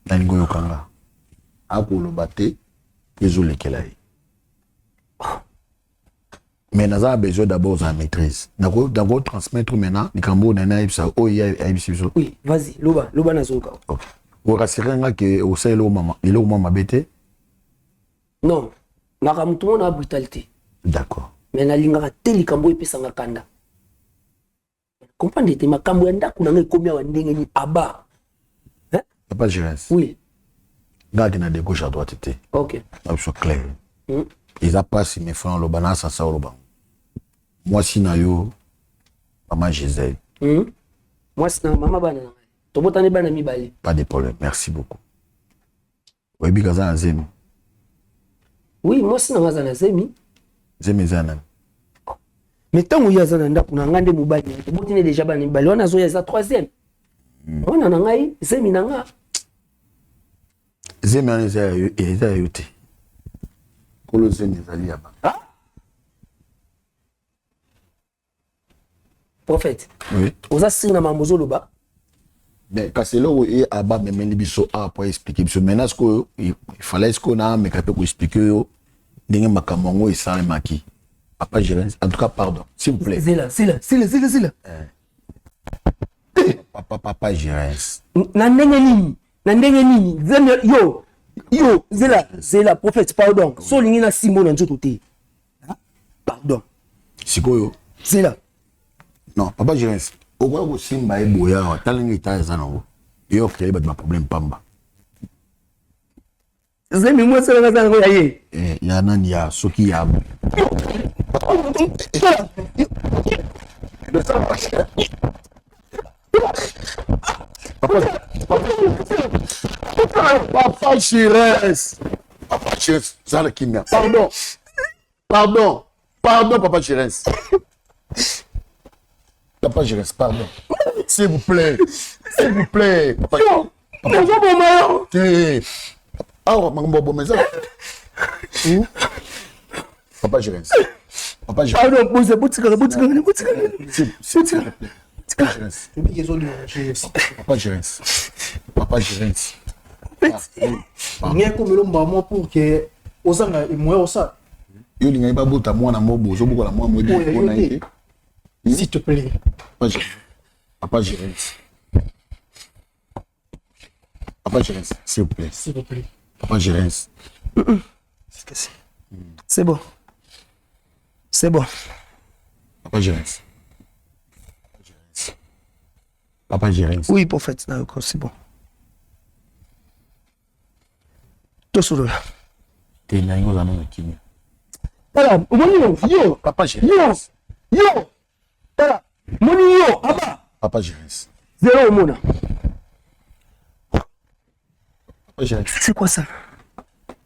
Nalingo yokanga. Ako lo bate, peso lekelai. Mais nous avons besoin d'abord de la maîtrise. D'abord transmettre maintenant, les cambo nana ibsa, oui, vas-y, loba nazoka. OK. Vous rassurez que au sein il est au maman bête? Non. Nakamutumo na brutalité. D'accord. Mais na lingaka teli kambo epesanga kanda. Comprendre te makambo ya ndako na ngai komia wa ndenge ni aba. Papa Gérès. Oui. Garde na de gauche à droite était. Ok. Ça soit clair. Ils a pas si mes frères le bana ça ça le ban. Moi si na yo maman Gisèle. Moi si na maman bana. To botane bana mi bali. Pas de problème. Merci beaucoup. Oui, bikaza zemi. Oui, moi si na zana zemi. Zemi zana. Mais tant où yazana ndaku na ngande mubali. To botine déjà bana mi bali. On a zo yaza 3e. On a ngai zemi nanga. Zemi on est à yote. Kolo zemi zali yaba. Prophète. Oui. Oza sina mamozo loba. Mais quand c'est là où il a même libiso pour expliquer biso maintenant ce que il fallait ce qu'on a mais quand pour expliquer yo dingue makamongo et ça maki. Papa Gérard, en tout cas pardon, s'il vous plaît. C'est là. Papa Gérard. Na ndenge nini yo zela prophète pardon so lingi na simbo na nzoto te pardon sikoyo zela non papa Gérard au quoi simba e boya talingi ta za nango yo créer ba problème pamba zemi moi c'est la zango yaye ya nani ya soki ya Papa Gérard, Zala Kimia. Pardon, Papa Gérard. Papa Gérard, pardon. S'il vous plaît. Papa Gérard. Pardon, boutique. Papa Gérard. Rien comme le maman pour que osanga et moi osa. Yo linga ba bota mwana mobo zo bukola mwa mwedi pona yé. S'il te plaît. Papa Gérard. S'il vous plaît. Papa Gérard. C'est bon. Papa Gérard. Oui, prophète, d'accord, c'est bon. Tout sur là. T'es n'ayons à nous qui. Voilà, yo, Papa Gérard. Yo. Voilà, moni yo, aba. Papa Gérard. Zéro mona. Papa Gérard. C'est quoi ça?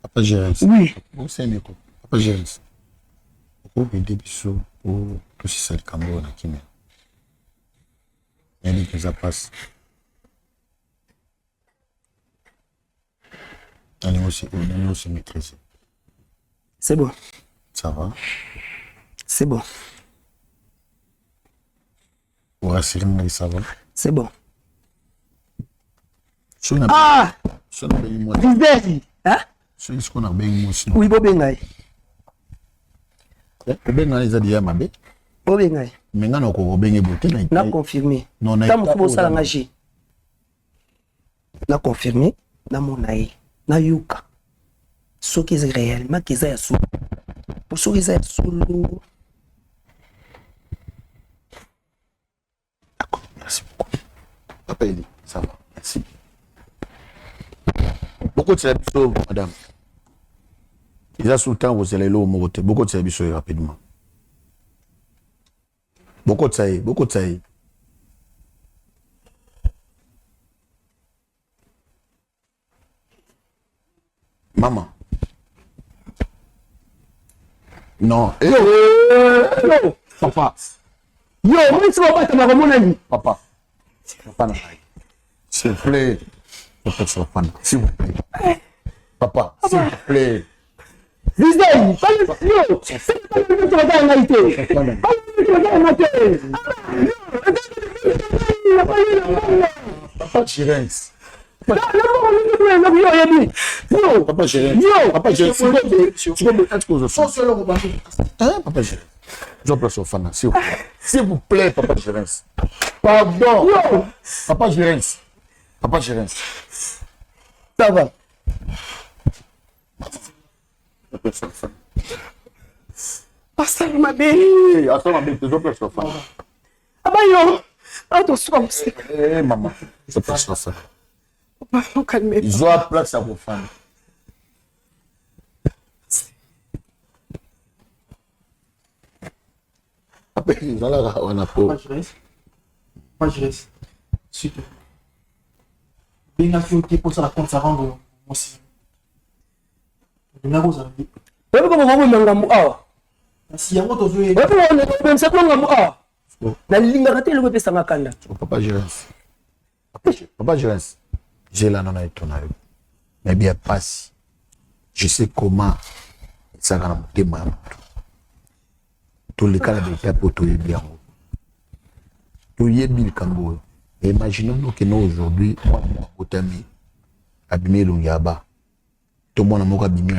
Papa Gérard. Oui. Bon, c'est mieux. Papa Gérard. Pour aider biso pour tout ça le Cameroun na Kimia. Il que ça passe. On est aussi maîtrisé. C'est bon. Ça va? C'est bon. Pour rassurer, ça va? C'est bon. Ah! Viveri! Hein? Ce qu'on a bien aussi. Oui, Bobengai. Bobengai, ils ont dit à ma bête. Bobengai. Mais on a encore bien beauté. Na confirmé. Non, na mo sala ngaji. Na confirmé, na monaï, na yuka. Ce qui est réellement qui est sous. Pour ce qui est sous. D'accord, merci beaucoup. Papa Eli, ça va. Merci. Beaucoup de services, madame. Ils ont sous le temps, vous allez l'eau au Moroté. Beaucoup de services rapidement. Beaucoup de ça. Maman. Non. Yo. Papa. Yo, moi tu vas pas te ma remonani. Papa. Papa. S'il vous plaît. Papa, s'il vous plaît. Papa, s'il vous plaît. Gisèle, yo, c'est pas le tu vas faire en été. Tu vas faire en été. Papa Gérard. Papa Gérard. Yo, Papa Gérard. Tu peux me dire que je suis. Papa Gérard. Je place au fan. S'il vous plaît, Papa Gérard. Pardon. Papa Gérard. Papa Gérard. Ça va. Passa ma belle. Attends, ma belle, je place au fan. Ah bah yo. Attends, c'est comme ça. Maman. Je place au fan. Calmez. Ils ont la place à vos femmes. Moi, je reste. Super. Bien affûté pour ça, la compte, ça rend moi aussi. Je n'ai pas besoin de. Wewe kama mambo mangamu awa. Si yango to jouer. Wewe kama msa kwa ngamu awa. Na linga kate le pesa ngakanda. Papa Jérens. Papa Jérens. J'ai la nana et ton arrive. Mais bien passe. Je sais comment ça va me témoigner. Tous les cas de pour tout est bien. Tout y est bien Cambo. Imaginons que nous aujourd'hui, moi, au Tami, abîmé le Yaba. Tout le monde a mon abîmé.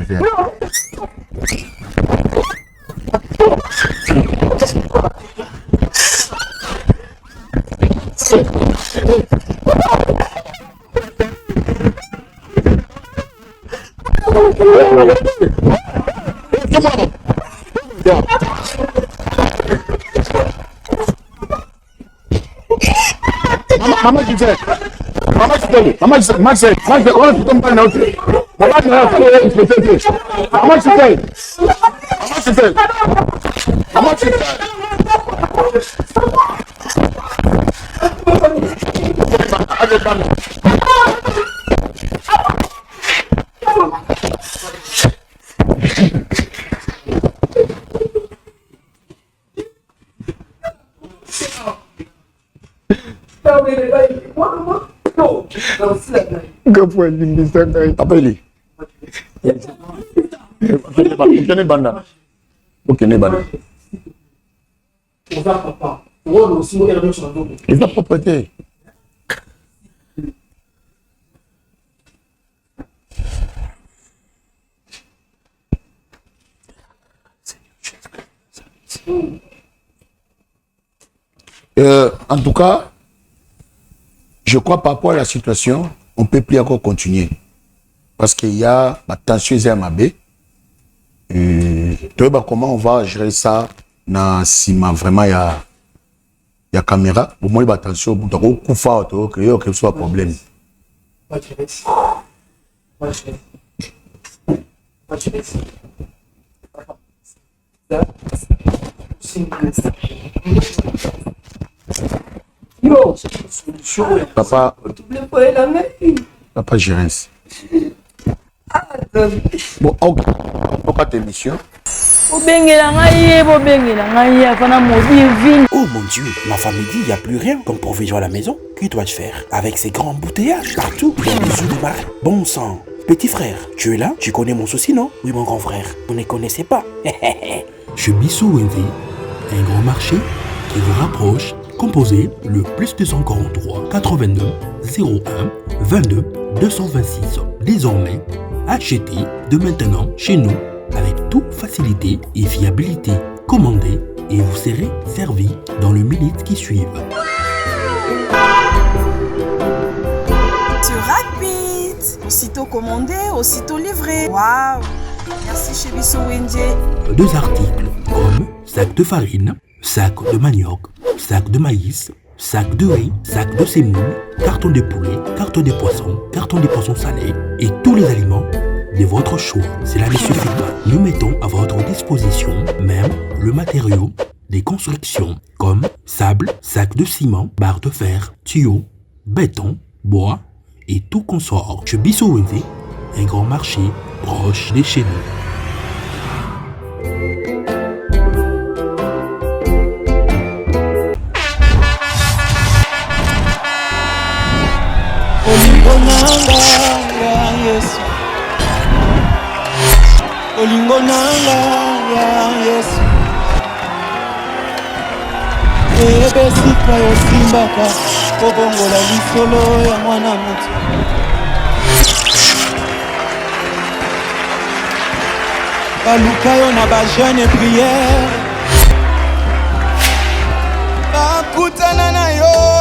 Maman qui fait. Maman qui fait. Maman qui fait. Maman qui fait. Maman qui fait. On ne peut pas nous faire. Maman qui fait. Maman qui fait. Maman qui fait. Maman qui fait. Appelez. Okene banda. Okene banda. Ils ont propreté. En tout cas, je crois par rapport à la situation, on ne peut plus encore continuer. Parce qu'il y a la tension ZMAB. Comment on va gérer ça dans Sima? Vraiment, il y a caméra. Au moins, il y a tension. Donc, on coupe fort, que ce soit problème. Papa, Papa Jérens. Bon, on va t'émission. Oh mon Dieu, ma femme me dit, il n'y a plus rien comme provision à la maison. Que dois-je faire? Avec ces grands embouteillages partout, il y a des œufs de marais. Bon sang. Petit frère, tu es là? Tu connais mon souci, non? Oui, mon grand frère. Vous ne connaissez pas. Chez Bissou Wendy, un grand marché qui vous rapproche. Composez le plus 243 82 01 22 226. Désormais, achetez de maintenant chez nous avec toute facilité et fiabilité. Commandez et vous serez servi dans les minutes qui suivent. C'est rapide. Aussitôt commandé, aussitôt livré. Waouh! Merci chez Bissou Wendy. 2 articles comme sac de farine, sac de manioc, sac de maïs, sac de riz, sac de semoule, carton de poulet, carton de poisson salés et tous les aliments de votre choix. Cela ne suffit pas. Nous mettons à votre disposition même le matériau des constructions comme sable, sac de ciment, barre de fer, tuyaux, béton, bois et tout consort. Chez Bissou Wendy, un grand marché proche de chez nous. Olingo nanga ya Yesu ebesika yosimbaka kobongola lisolo ya mwana moto baluka yo na bajeune priere bakutana na yo